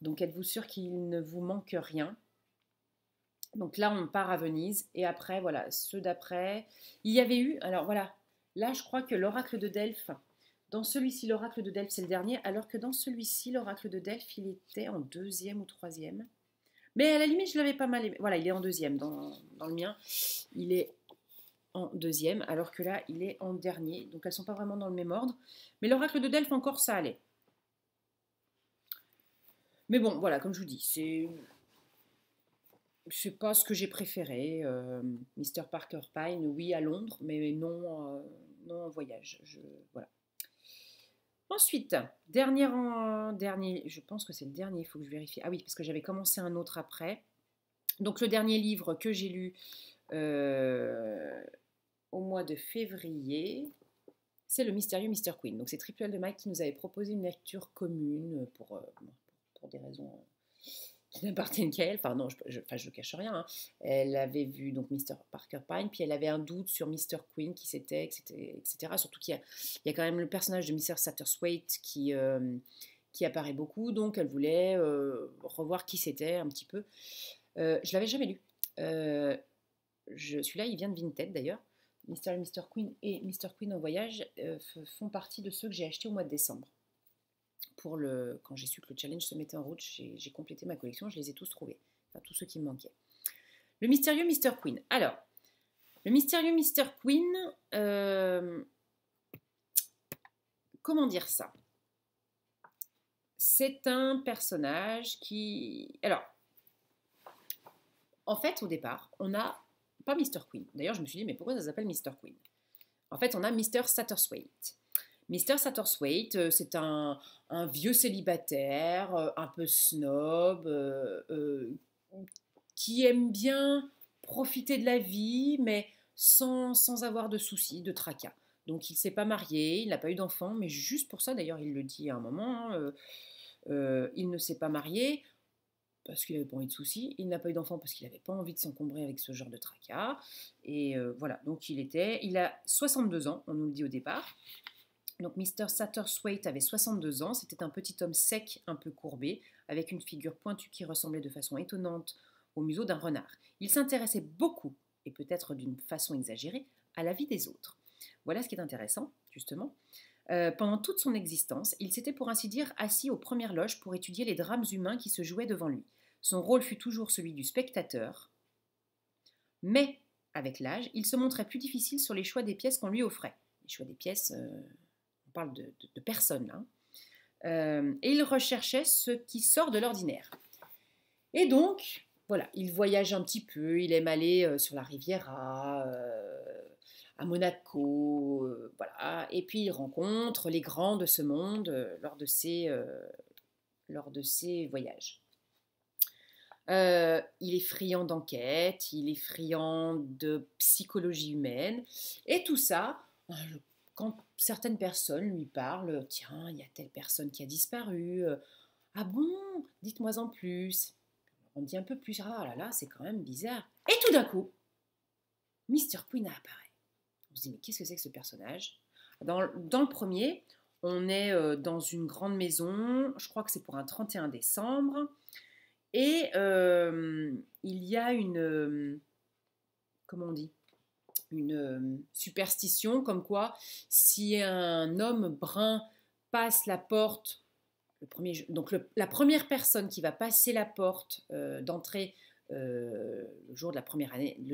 Donc êtes-vous sûr qu'il ne vous manque rien? Donc là, on part à Venise. Et après, voilà, ceux d'après. Il y avait eu, alors voilà, là, je crois que l'oracle de Delphes, dans celui-ci, l'oracle de Delphes, c'est le dernier, alors que dans celui-ci, l'oracle de Delphes, il était en deuxième ou troisième. Mais à la limite, je l'avais pas mal aimé. Voilà, il est en deuxième dans le mien. Il est en deuxième, alors que là, il est en dernier. Donc, elles ne sont pas vraiment dans le même ordre. Mais l'oracle de Delphes, encore, ça allait. Mais bon, voilà, comme je vous dis, c'est pas ce que j'ai préféré. Mr. Parker Pine, oui, à Londres, mais non, non en voyage. Voilà. Ensuite, dernier, je pense que c'est le dernier, il faut que je vérifie. Ah oui, parce que j'avais commencé un autre après. Donc le dernier livre que j'ai lu au mois de février, c'est Le mystérieux Mr. Queen. Donc c'est Triple de Mike qui nous avait proposé une lecture commune pour des raisons qui n'appartiennent qu'à elle. Enfin non, je ne cache rien, hein. Elle avait vu donc Mr. Parker Pine, puis elle avait un doute sur Mr. Queen, qui c'était, etc. Surtout qu'il y a quand même le personnage de Mr. Satterthwaite qui apparaît beaucoup, donc elle voulait revoir qui c'était un petit peu. Je l'avais jamais lu. Celui-là, il vient de Vinted d'ailleurs. Mr. Queen et Mr. Queen en voyage font partie de ceux que j'ai achetés au mois de décembre. Quand j'ai su que le challenge se mettait en route, j'ai complété ma collection, je les ai tous trouvés. Enfin, tous ceux qui me manquaient. Le mystérieux Mr. Queen. Alors, le mystérieux Mr. Queen, comment dire ça? C'est un personnage qui... Alors, en fait, au départ, on n'a pas Mr. Queen. D'ailleurs, je me suis dit, mais pourquoi ça s'appelle Mr. Queen? En fait, on a Mr. Satterthwaite. Mr. Satterthwaite, c'est un vieux célibataire, un peu snob, qui aime bien profiter de la vie, mais sans avoir de soucis, de tracas. Donc il ne s'est pas marié, il n'a pas eu d'enfant, mais juste pour ça, d'ailleurs il le dit à un moment, hein, il ne s'est pas marié parce qu'il n'avait pas envie de soucis, il n'a pas eu d'enfant parce qu'il n'avait pas envie de s'encombrer avec ce genre de tracas. Et voilà, donc il a 62 ans, on nous le dit au départ. Donc Mr. Satterthwaite avait 62 ans, c'était un petit homme sec, un peu courbé, avec une figure pointue qui ressemblait de façon étonnante au museau d'un renard. Il s'intéressait beaucoup, et peut-être d'une façon exagérée, à la vie des autres. Voilà ce qui est intéressant, justement. Pendant toute son existence, il s'était pour ainsi dire assis aux premières loges pour étudier les drames humains qui se jouaient devant lui. Son rôle fut toujours celui du spectateur, mais avec l'âge, il se montrait plus difficile sur les choix des pièces qu'on lui offrait. Les choix des pièces, on parle de personnes, hein. Et il recherchait ce qui sort de l'ordinaire. Et donc, voilà, il voyage un petit peu, il aime aller sur la Riviera, à Monaco, voilà, et puis il rencontre les grands de ce monde lors de ses voyages. Il est friand d'enquête, il est friand de psychologie humaine, et tout ça, quand certaines personnes lui parlent, tiens, il y a telle personne qui a disparu, ah bon, dites-moi en plus. On dit un peu plus, ah là là, c'est quand même bizarre. Et tout d'un coup, Mr. Queen apparaît. On se dit, mais qu'est-ce que c'est que ce personnage? Dans le premier, on est dans une grande maison, je crois que c'est pour un 31 décembre, et il y a comment on dit, une superstition comme quoi si un homme brun passe la porte, la première personne qui va passer la porte d'entrée le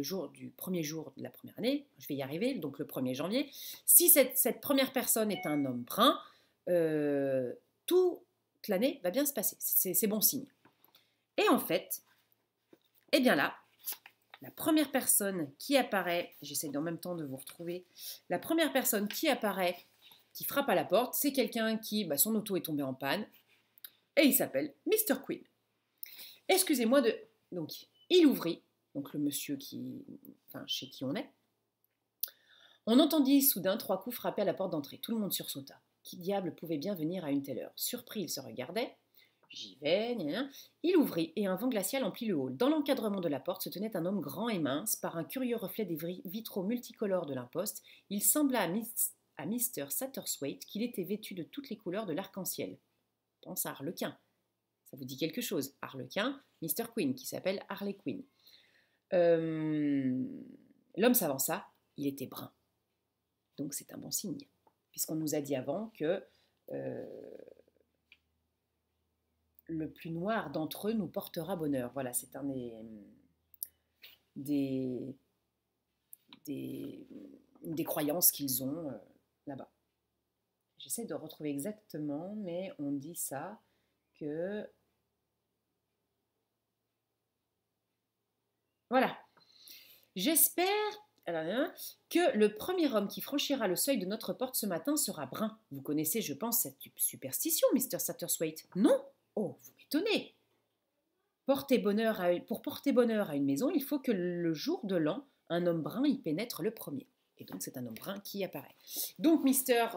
jour du premier jour de la première année, je vais y arriver, donc le 1er janvier, si cette première personne est un homme brun, toute l'année va bien se passer, c'est bon signe. Et en fait, eh bien là, la première personne qui apparaît, j'essaie en même temps de vous retrouver, la première personne qui apparaît, qui frappe à la porte, c'est quelqu'un qui, son auto est tombé en panne, et il s'appelle Mr. Queen. Excusez-moi de... Donc, il ouvrit, donc le monsieur chez qui on est. On entendit soudain 3 coups frapper à la porte d'entrée. Tout le monde sursauta. Qui diable pouvait bien venir à une telle heure? Surpris, il se regardait. J'y vais, gna gna. Il ouvrit et un vent glacial emplit le hall. Dans l'encadrement de la porte se tenait un homme grand et mince. Par un curieux reflet des vitraux multicolores de l'imposte, il sembla à Mr. Satterthwaite qu'il était vêtu de toutes les couleurs de l'arc-en-ciel. Pense à Harlequin. Ça vous dit quelque chose? Harlequin, Mr. Queen, qui s'appelle Harley Quinn. L'homme s'avança, il était brun. Donc c'est un bon signe, puisqu'on nous a dit avant que le plus noir d'entre eux nous portera bonheur. Voilà, c'est un des croyances qu'ils ont là-bas. J'essaie de retrouver exactement, mais on dit ça, que... Voilà. J'espère que le premier homme qui franchira le seuil de notre porte ce matin sera brun. Vous connaissez, je pense, cette superstition, Mr. Satterthwaite? Non? Oh, vous m'étonnez. Pour porter bonheur à une maison, il faut que le jour de l'an, un homme brun y pénètre le premier. Et donc, c'est un homme brun qui apparaît. Donc, Mr.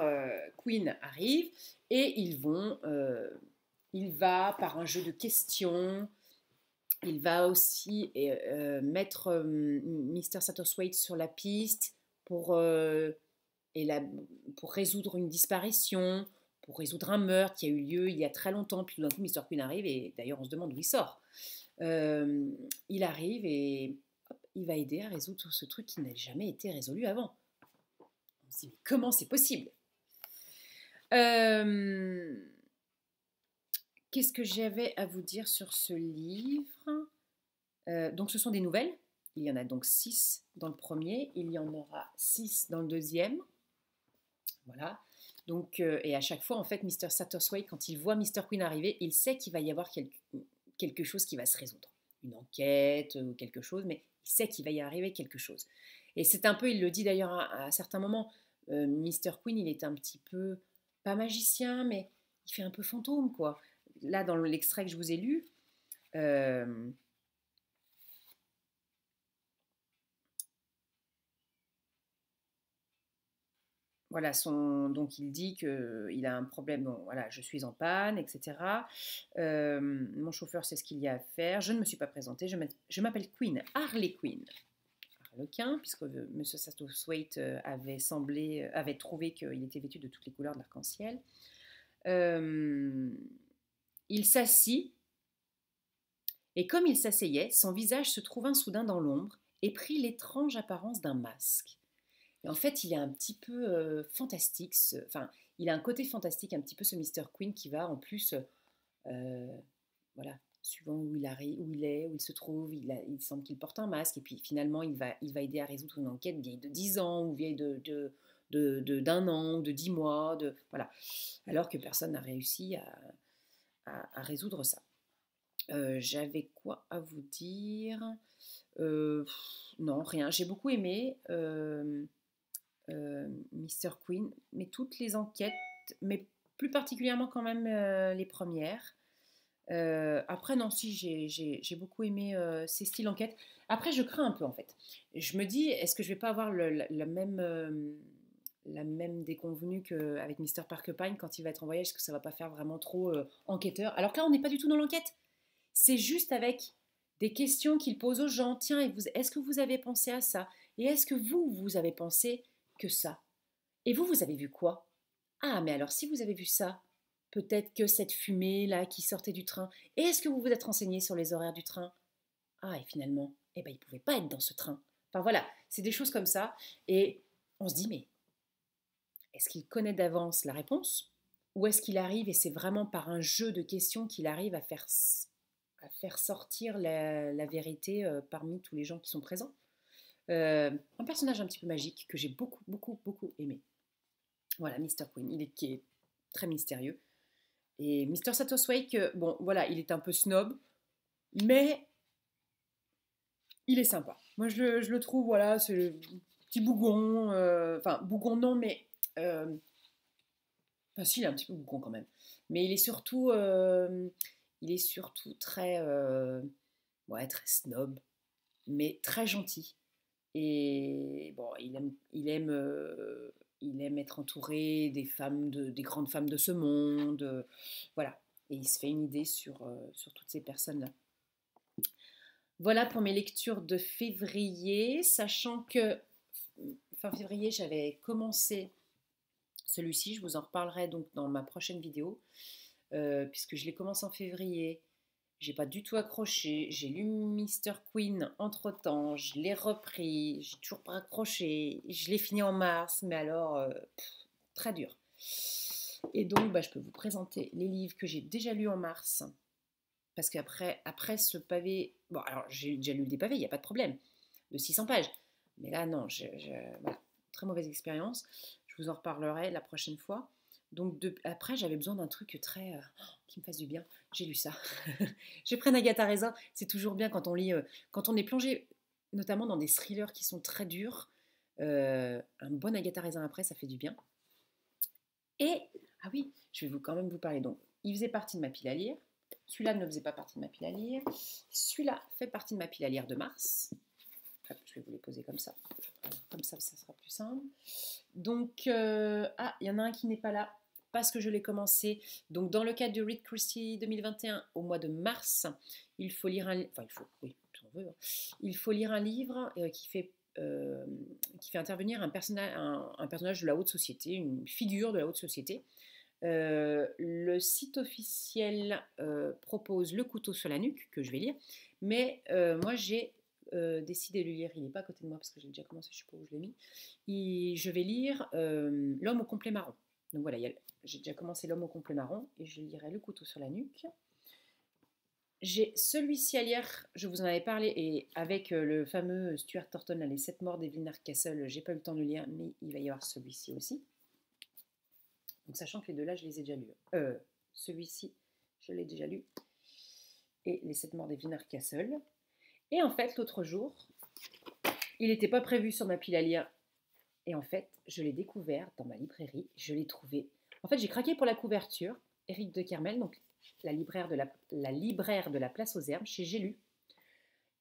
Queen arrive et il va, par un jeu de questions, il va aussi mettre Mr. Satterthwaite sur la piste pour résoudre une disparition, pour résoudre un meurtre qui a eu lieu il y a très longtemps. Puis tout d'un coup, Mr. Queen arrive et d'ailleurs, on se demande d'où il sort. Il arrive et hop, il va aider à résoudre ce truc qui n'a jamais été résolu avant. On se dit, mais comment c'est possible? Qu'est-ce que j'avais à vous dire sur ce livre? Donc ce sont des nouvelles. Il y en a donc 6 dans le premier. Il y en aura 6 dans le deuxième. Voilà. Donc, et à chaque fois, en fait, Mr. Satterthwaite, quand il voit Mr. Queen arriver, il sait qu'il va y avoir quelque chose qui va se résoudre. Une enquête ou quelque chose, mais il sait qu'il va y arriver quelque chose. Et c'est un peu, il le dit d'ailleurs à certains moments, Mr. Queen, il est un petit peu pas magicien, mais il fait un peu fantôme, quoi. Là, dans l'extrait que je vous ai lu, euh, voilà, donc il dit qu'il a un problème, bon, voilà, je suis en panne, etc. Mon chauffeur sait ce qu'il y a à faire, je ne me suis pas présentée, je m'appelle Queen, Harley Quinn. Harlequin, puisque M. Satterthwaite avait trouvé qu'il était vêtu de toutes les couleurs de l'arc-en-ciel. Euh, il s'assit, et comme il s'asseyait, son visage se trouva soudain dans l'ombre et prit l'étrange apparence d'un masque. Et en fait, il est un petit peu fantastique, enfin, il a un côté fantastique, un petit peu ce Mr. Queen qui va en plus, voilà, suivant où il arrive, où il est, où il se trouve, il semble qu'il porte un masque, et puis finalement, il va aider à résoudre une enquête vieille de 10 ans, ou vieille d'un an, ou de 10 mois, voilà, alors que personne n'a réussi à résoudre ça. J'avais quoi à vous dire? Euh, non, rien. J'ai beaucoup aimé Mr. Queen, mais toutes les enquêtes, mais plus particulièrement quand même les premières. Après, non, si, j'ai beaucoup aimé ces styles enquête. Après, je crains un peu en fait. Je me dis, est-ce que je vais pas avoir la même déconvenue qu'avec Mr. Parker Pine quand il va être en voyage? Est-ce que ça va pas faire vraiment trop enquêteur? Alors que là, on n'est pas du tout dans l'enquête. C'est juste avec des questions qu'il pose aux gens. Tiens, est-ce que vous avez pensé à ça? Et est-ce que vous avez pensé que ça? Et vous avez vu quoi? Ah, mais alors si vous avez vu ça, peut-être que cette fumée là qui sortait du train. Et est-ce que vous vous êtes renseigné sur les horaires du train? Ah, et finalement, eh ben, il ne pouvait pas être dans ce train. Enfin voilà, c'est des choses comme ça. Et on se dit, mais est-ce qu'il connaît d'avance la réponse? Ou est-ce qu'il arrive, et c'est vraiment par un jeu de questions qu'il arrive à faire sortir la vérité parmi tous les gens qui sont présents? Un personnage un petit peu magique que j'ai beaucoup, beaucoup, beaucoup aimé. Voilà, Mr. Queen, qui est très mystérieux. Et Mr. Satterthwaite, bon, voilà, il est un peu snob, mais il est sympa. Moi, je le trouve, voilà, c'est le petit bougon. Enfin, bougon non, mais. Enfin, si, il est un petit peu bougon quand même. Mais il est surtout très, ouais, très snob, mais très gentil. Et bon, il aime être entouré des grandes femmes de ce monde, voilà. Et il se fait une idée sur toutes ces personnes-là. Voilà pour mes lectures de février, sachant que fin février, j'avais commencé celui-ci. Je vous en reparlerai donc dans ma prochaine vidéo, puisque je l'ai commencé en février. J'ai pas du tout accroché. J'ai lu Mr. Queen entre-temps. Je l'ai repris. J'ai toujours pas accroché. Je l'ai fini en mars. Mais alors, très dur. Et donc, je peux vous présenter les livres que j'ai déjà lus en mars. Parce qu'après ce pavé... Bon, alors, j'ai déjà lu des pavés, il n'y a pas de problème. De 600 pages. Mais là, non. Voilà, très mauvaise expérience. Je vous en reparlerai la prochaine fois. Donc après, j'avais besoin d'un truc très qui me fasse du bien. J'ai lu ça. J'ai pris un Agatha Raisin. C'est toujours bien quand on lit, quand on est plongé, notamment dans des thrillers qui sont très durs. Un bon Agatha Raisin après, ça fait du bien. Et ah oui, je vais quand même vous parler. Donc, il faisait partie de ma pile à lire. Celui-là ne faisait pas partie de ma pile à lire. Celui-là fait partie de ma pile à lire de mars. Hop, je vais vous les poser comme ça. Alors, comme ça sera plus simple. Donc, il y en a un qui n'est pas là parce que je l'ai commencé. Donc, dans le cadre du Read Christie 2021, au mois de mars, il faut lire il faut lire un livre qui fait intervenir un personnage de la haute société, une figure de la haute société. Le site officiel propose Le couteau sur la nuque, que je vais lire, mais moi j'ai décidé de le lire. Il n'est pas à côté de moi parce que j'ai déjà commencé, je ne sais pas où je l'ai mis. Je vais lire L'homme au complet marron. Donc voilà, j'ai déjà commencé L'homme au complet marron et je lirai Le couteau sur la nuque. J'ai celui-ci à lire, je vous en avais parlé, et avec le fameux Stuart Thornton, Les 7 morts d'Evelyn Hardcastle, j'ai pas eu le temps de le lire, mais il va y avoir celui-ci aussi. Donc sachant que les deux là, je les ai déjà lus. Celui-ci, je l'ai déjà lu. Et Les 7 morts d'Evelyn Hardcastle. Et en fait, l'autre jour, il n'était pas prévu sur ma pile à lire. Et en fait, je l'ai découvert dans ma librairie. Je l'ai trouvé En fait, j'ai craqué pour la couverture. Éric de Kermel, donc la libraire de la Place aux Herbes, chez J'ai lu.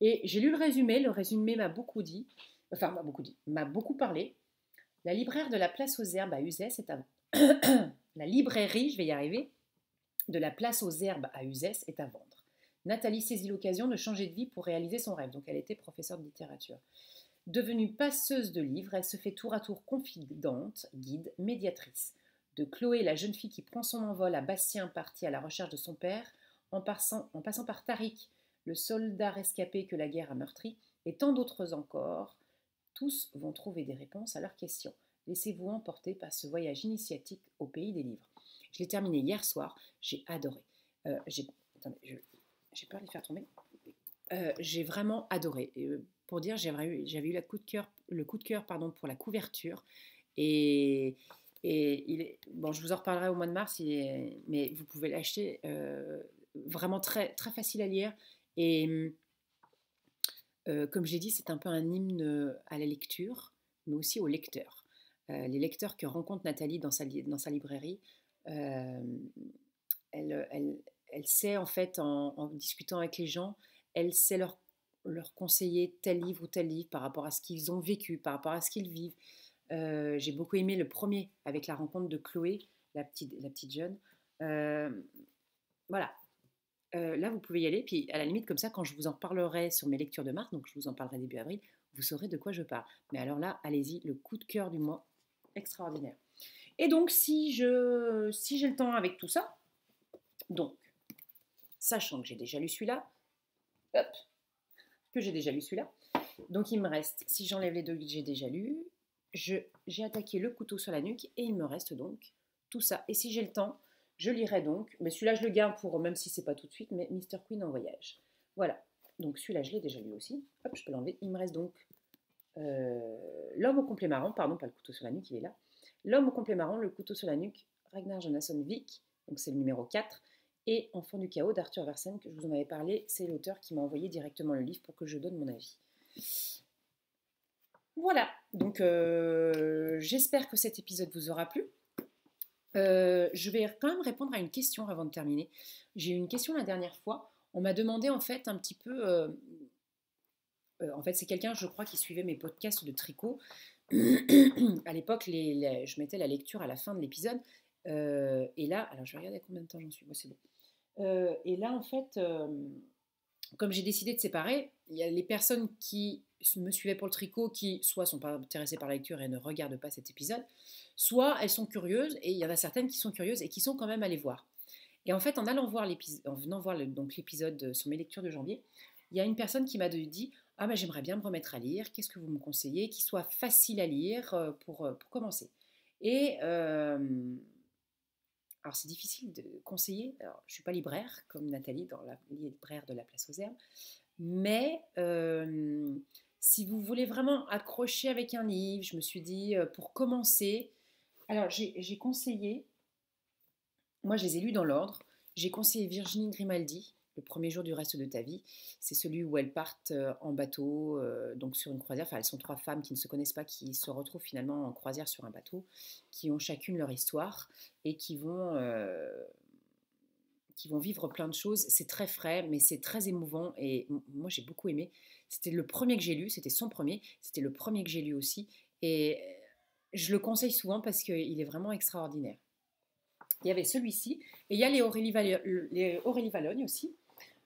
Et j'ai lu le résumé. Le résumé m'a beaucoup dit, enfin m'a beaucoup parlé. La libraire de la Place aux Herbes à Uzès est à la librairie, je vais y arriver, de la Place aux Herbes à Uzès est à vendre. Nathalie saisit l'occasion de changer de vie pour réaliser son rêve. Donc elle était professeure de littérature. Devenue passeuse de livres, elle se fait tour à tour confidente, guide, médiatrice. De Chloé, la jeune fille qui prend son envol à Bastien parti à la recherche de son père, en passant par Tariq, le soldat rescapé que la guerre a meurtri, et tant d'autres encore, tous vont trouver des réponses à leurs questions. Laissez-vous emporter par ce voyage initiatique au pays des livres. Je l'ai terminé hier soir, j'ai adoré. Attendez, j'ai peur de les faire tomber. J'ai vraiment adoré. Pour dire, j'avais eu le coup de cœur pour la couverture. Et bon, je vous en reparlerai au mois de mars, mais vous pouvez l'acheter. Vraiment très, très facile à lire. Et comme j'ai dit, c'est un peu un hymne à la lecture, mais aussi aux lecteurs. Les lecteurs que rencontre Nathalie dans sa librairie, euh, elle sait en fait, en discutant avec les gens, elle sait leur conseiller tel livre ou tel livre par rapport à ce qu'ils ont vécu, par rapport à ce qu'ils vivent. J'ai beaucoup aimé le premier avec la rencontre de Chloé, la petite jeune. Voilà. Là, vous pouvez y aller. Puis, à la limite, comme ça, quand je vous en parlerai sur mes lectures de mars, donc je vous en parlerai début avril, vous saurez de quoi je parle. Mais alors là, allez-y, le coup de cœur du mois, extraordinaire. Et donc, si j'ai le temps avec tout ça, donc, sachant que j'ai déjà lu celui-là, hop, donc il me reste, si j'enlève les deux que j'ai déjà lus, j'ai attaqué le couteau sur la nuque et il me reste donc tout ça. Et si j'ai le temps, je lirai donc, mais celui-là je le garde pour, même si c'est pas tout de suite, mais Mr. Queen en voyage. Voilà, donc celui-là je l'ai déjà lu aussi. Hop, je peux l'enlever. Il me reste donc L'homme au complet marron, pardon, pas le couteau sur la nuque, il est là. L'homme au complet marron, le couteau sur la nuque, Ragnar Jonasson Vik, donc c'est le numéro 4, et Enfant du chaos d'Arthur Versen, que je vous en avais parlé, c'est l'auteur qui m'a envoyé directement le livre pour que je donne mon avis. Voilà, donc j'espère que cet épisode vous aura plu. Je vais quand même répondre à une question avant de terminer. J'ai eu une question la dernière fois. On m'a demandé en fait un petit peu... en fait, c'est quelqu'un, je crois, qui suivait mes podcasts de tricot. À l'époque, je mettais la lecture à la fin de l'épisode. Et là, alors je vais regarder combien de temps j'en suis. Bon, c'est bon. Et là, en fait, comme j'ai décidé de séparer, il y a les personnes qui me suivaient pour le tricot qui soit sont pas intéressées par la lecture et ne regardent pas cet épisode, soit elles sont curieuses, et il y en a certaines qui sont curieuses et qui sont quand même allées voir. Et en fait, en venant voir donc l'épisode sur mes lectures de janvier, il y a une personne qui m'a dit « Ah, mais j'aimerais bien me remettre à lire, qu'est-ce que vous me conseillez, qui soit facile à lire pour commencer ?» Et alors c'est difficile de conseiller, alors, je ne suis pas libraire comme Nathalie dans la libraire de la Place aux Herbes, mais si vous voulez vraiment accrocher avec un livre, je me suis dit pour commencer, alors j'ai conseillé, moi je les ai lus dans l'ordre, j'ai conseillé Virginie Grimaldi, Le premier jour du reste de ta vie. C'est celui où elles partent en bateau, donc sur une croisière. Enfin, elles sont trois femmes qui ne se connaissent pas, qui se retrouvent finalement en croisière sur un bateau, qui ont chacune leur histoire et qui vont vivre plein de choses. C'est très frais, mais c'est très émouvant et moi j'ai beaucoup aimé. C'était le premier que j'ai lu, c'était son premier, c'était le premier que j'ai lu aussi et je le conseille souvent parce qu'il est vraiment extraordinaire. Il y avait celui-ci et il y a les Aurélie Valogne aussi.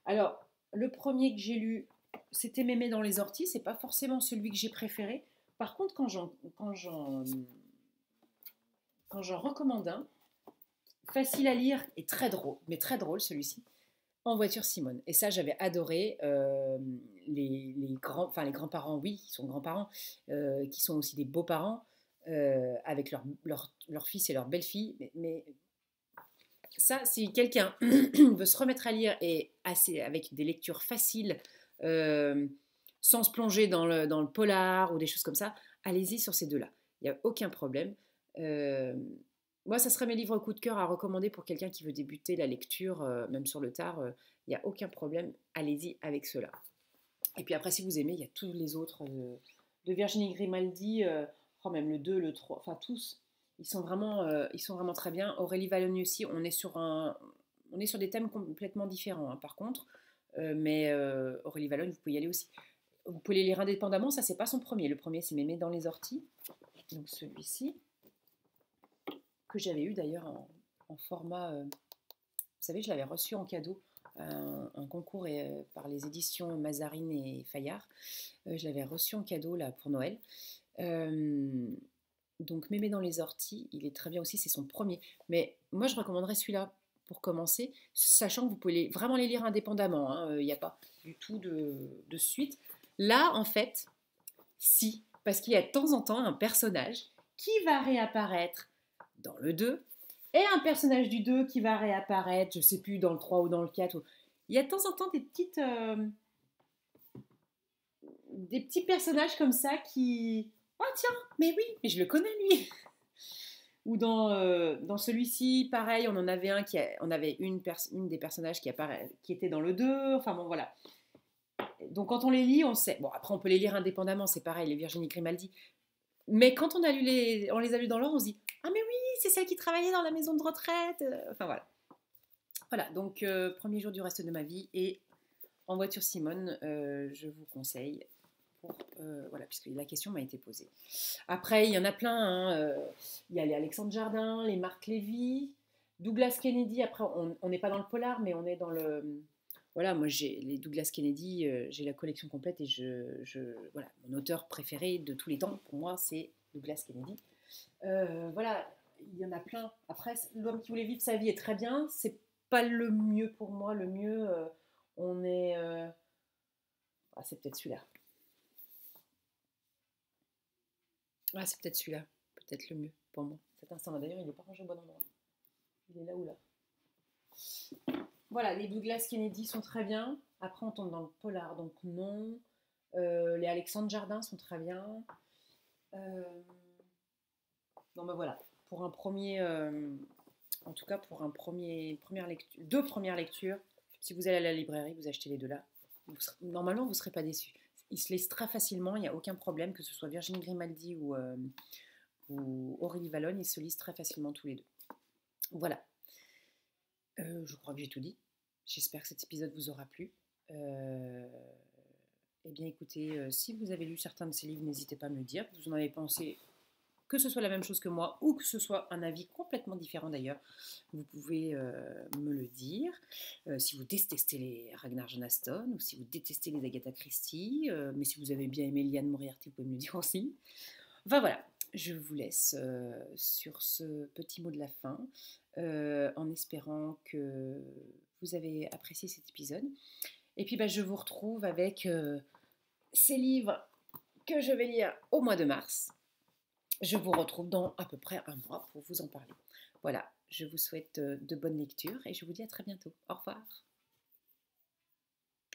Alors, le premier que j'ai lu, c'était Mémé dans les orties, c'est pas forcément celui que j'ai préféré. Par contre, quand j'en recommande un, facile à lire et très drôle, mais très drôle celui-ci, En voiture Simone. Et ça, j'avais adoré les grands-parents, oui, qui sont grands-parents, qui sont aussi des beaux-parents, avec leur fils et leur belle-fille. Mais ça, si quelqu'un veut se remettre à lire et avec des lectures faciles, sans se plonger dans le polar ou des choses comme ça, allez-y sur ces deux-là. Il n'y a aucun problème. Moi, ça serait mes livres coup de cœur à recommander pour quelqu'un qui veut débuter la lecture, même sur le tard. Il n'y a aucun problème. Allez-y avec ceux-là. Et puis après, si vous aimez, il y a tous les autres de Virginie Grimaldi, même le 2, le 3, enfin tous. ils sont vraiment très bien. Aurélie Valogne aussi, on est sur des thèmes complètement différents, hein, par contre. Mais Aurélie Valogne, vous pouvez y aller aussi. Vous pouvez les lire indépendamment, ça c'est pas son premier. Le premier c'est Mémé dans les orties. Donc celui-ci, que j'avais eu d'ailleurs en format. Vous savez, je l'avais reçu en cadeau, un concours par les éditions Mazarine et Fayard. Je l'avais reçu en cadeau là pour Noël. Donc Mémé dans les orties, il est très bien aussi, c'est son premier. Mais moi je recommanderais celui-là pour commencer, sachant que vous pouvez vraiment les lire indépendamment. Hein. Il n'y a pas du tout de suite. Là, en fait, si, parce qu'il y a de temps en temps un personnage qui va réapparaître dans le 2 et un personnage du 2 qui va réapparaître, je ne sais plus, dans le 3 ou dans le 4. Il y a de temps en temps des petits personnages comme ça qui... Oh tiens, mais oui, mais je le connais lui. Ou dans celui-ci, pareil, on en avait on avait une des personnages qui était dans le 2. Enfin bon, voilà. Donc quand on les lit, on sait. Bon, après, on peut les lire indépendamment, c'est pareil, les Virginie Grimaldi. Mais quand on les a lus dans l'ordre, on se dit ah, mais oui, c'est celle qui travaillait dans la maison de retraite. Enfin voilà. Voilà, donc premier jour du reste de ma vie et En voiture Simone, je vous conseille. Voilà, puisque la question m'a été posée. Après, il y en a plein. Hein, il y a les Alexandre Jardin, les Marc Lévy, Douglas Kennedy. Après, on n'est pas dans le polar, mais on est dans le. Voilà, moi j'ai les Douglas Kennedy, j'ai la collection complète et voilà, mon auteur préféré de tous les temps, pour moi, c'est Douglas Kennedy. Voilà, il y en a plein. Après, L'homme qui voulait vivre sa vie est très bien. C'est pas le mieux pour moi. Le mieux, on est. Ah, c'est peut-être celui-là. Ah, c'est peut-être celui-là. Peut-être le mieux pour moi. Cet instant-là, d'ailleurs, il n'est pas rangé au bon endroit. Il est là ou là. Voilà, les Douglas Kennedy sont très bien. Après, on tombe dans le polar, donc non. Les Alexandre Jardin sont très bien. Non, ben voilà. Pour un premier, en tout cas pour première lecture, deux premières lectures, si vous allez à la librairie, vous achetez les deux là. Normalement, vous ne serez pas déçus. Ils se lisent très facilement, il n'y a aucun problème, que ce soit Virginie Grimaldi ou Aurélie Valogne, ils se lisent très facilement tous les deux. Voilà. Je crois que j'ai tout dit. J'espère que cet épisode vous aura plu. Eh bien écoutez, si vous avez lu certains de ces livres, n'hésitez pas à me le dire. Vous en avez pensé que ce soit la même chose que moi ou que ce soit un avis complètement différent d'ailleurs, vous pouvez me le dire. Si vous détestez les Ragnar Jonaston ou si vous détestez les Agatha Christie, mais si vous avez bien aimé Liane Moriarty, vous pouvez me le dire aussi. Enfin voilà, je vous laisse sur ce petit mot de la fin, en espérant que vous avez apprécié cet épisode. Et puis je vous retrouve avec ces livres que je vais lire au mois de mars. Je vous retrouve dans à peu près un mois pour vous en parler. Voilà, je vous souhaite de bonnes lectures et je vous dis à très bientôt. Au revoir.